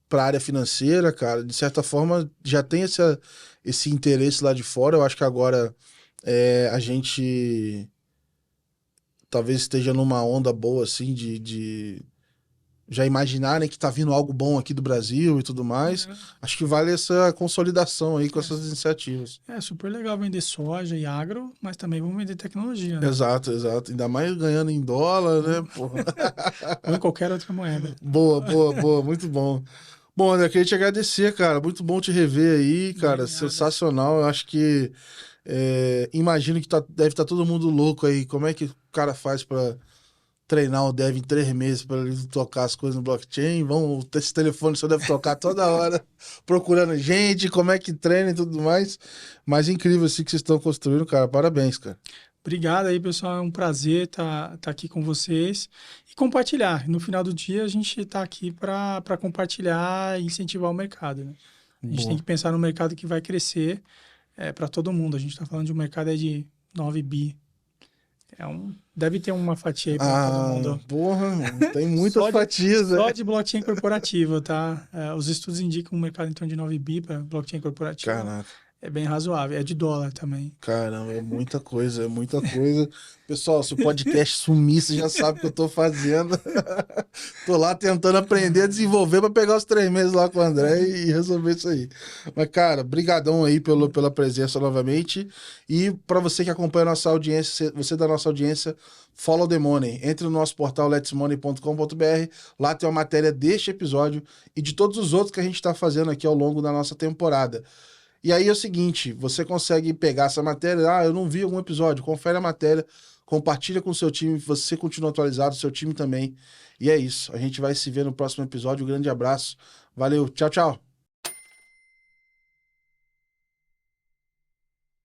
para a área financeira, cara. De certa forma, já tem esse interesse lá de fora. Eu acho que agora a gente talvez esteja numa onda boa, assim, de já imaginarem que tá vindo algo bom aqui do Brasil e tudo mais. Acho que vale essa consolidação aí com essas iniciativas. É super legal vender soja e agro, mas também vamos vender tecnologia, né? Exato, exato. Ainda mais ganhando em dólar, né? Porra. Ou em qualquer outra moeda. Boa, boa, boa. Muito bom. Bom, André, queria te agradecer, cara. Muito bom te rever aí, cara. Obrigado. Sensacional. Eu acho que imagino que deve estar todo mundo louco aí. Como é que o cara faz para treinar o dev em 3 meses para ele tocar as coisas no blockchain? Esse telefone só deve tocar toda hora, procurando gente, como é que treina e tudo mais. Mas incrível assim que vocês estão construindo, cara. Parabéns, cara. Obrigado aí, pessoal. É um prazer estar aqui com vocês e compartilhar. No final do dia, a gente está aqui para compartilhar e incentivar o mercado, né? A gente tem que pensar no mercado que vai crescer para todo mundo. A gente está falando de um mercado aí de 9 bi. Deve ter uma fatia aí para todo mundo. Porra, tem muitas fatias, né? Só de blockchain corporativa, tá? Os estudos indicam um mercado em torno de 9 bi para blockchain corporativa. Caraca. É bem razoável. É de dólar também. Caramba, é muita coisa, é muita coisa. Pessoal, se o podcast sumir, você já sabe o que eu tô fazendo. Tô lá tentando aprender a desenvolver para pegar os 3 meses lá com o André e resolver isso aí. Mas, cara, brigadão aí pela presença novamente. E para você que acompanha a nossa audiência, você da nossa audiência, follow the money. Entre no nosso portal letsmoney.com.br. Lá tem uma matéria deste episódio e de todos os outros que a gente está fazendo aqui ao longo da nossa temporada. E aí é o seguinte, você consegue pegar essa matéria, eu não vi algum episódio, confere a matéria, compartilha com o seu time, você continua atualizado, seu time também. E é isso, a gente vai se ver no próximo episódio, um grande abraço, valeu, tchau, tchau.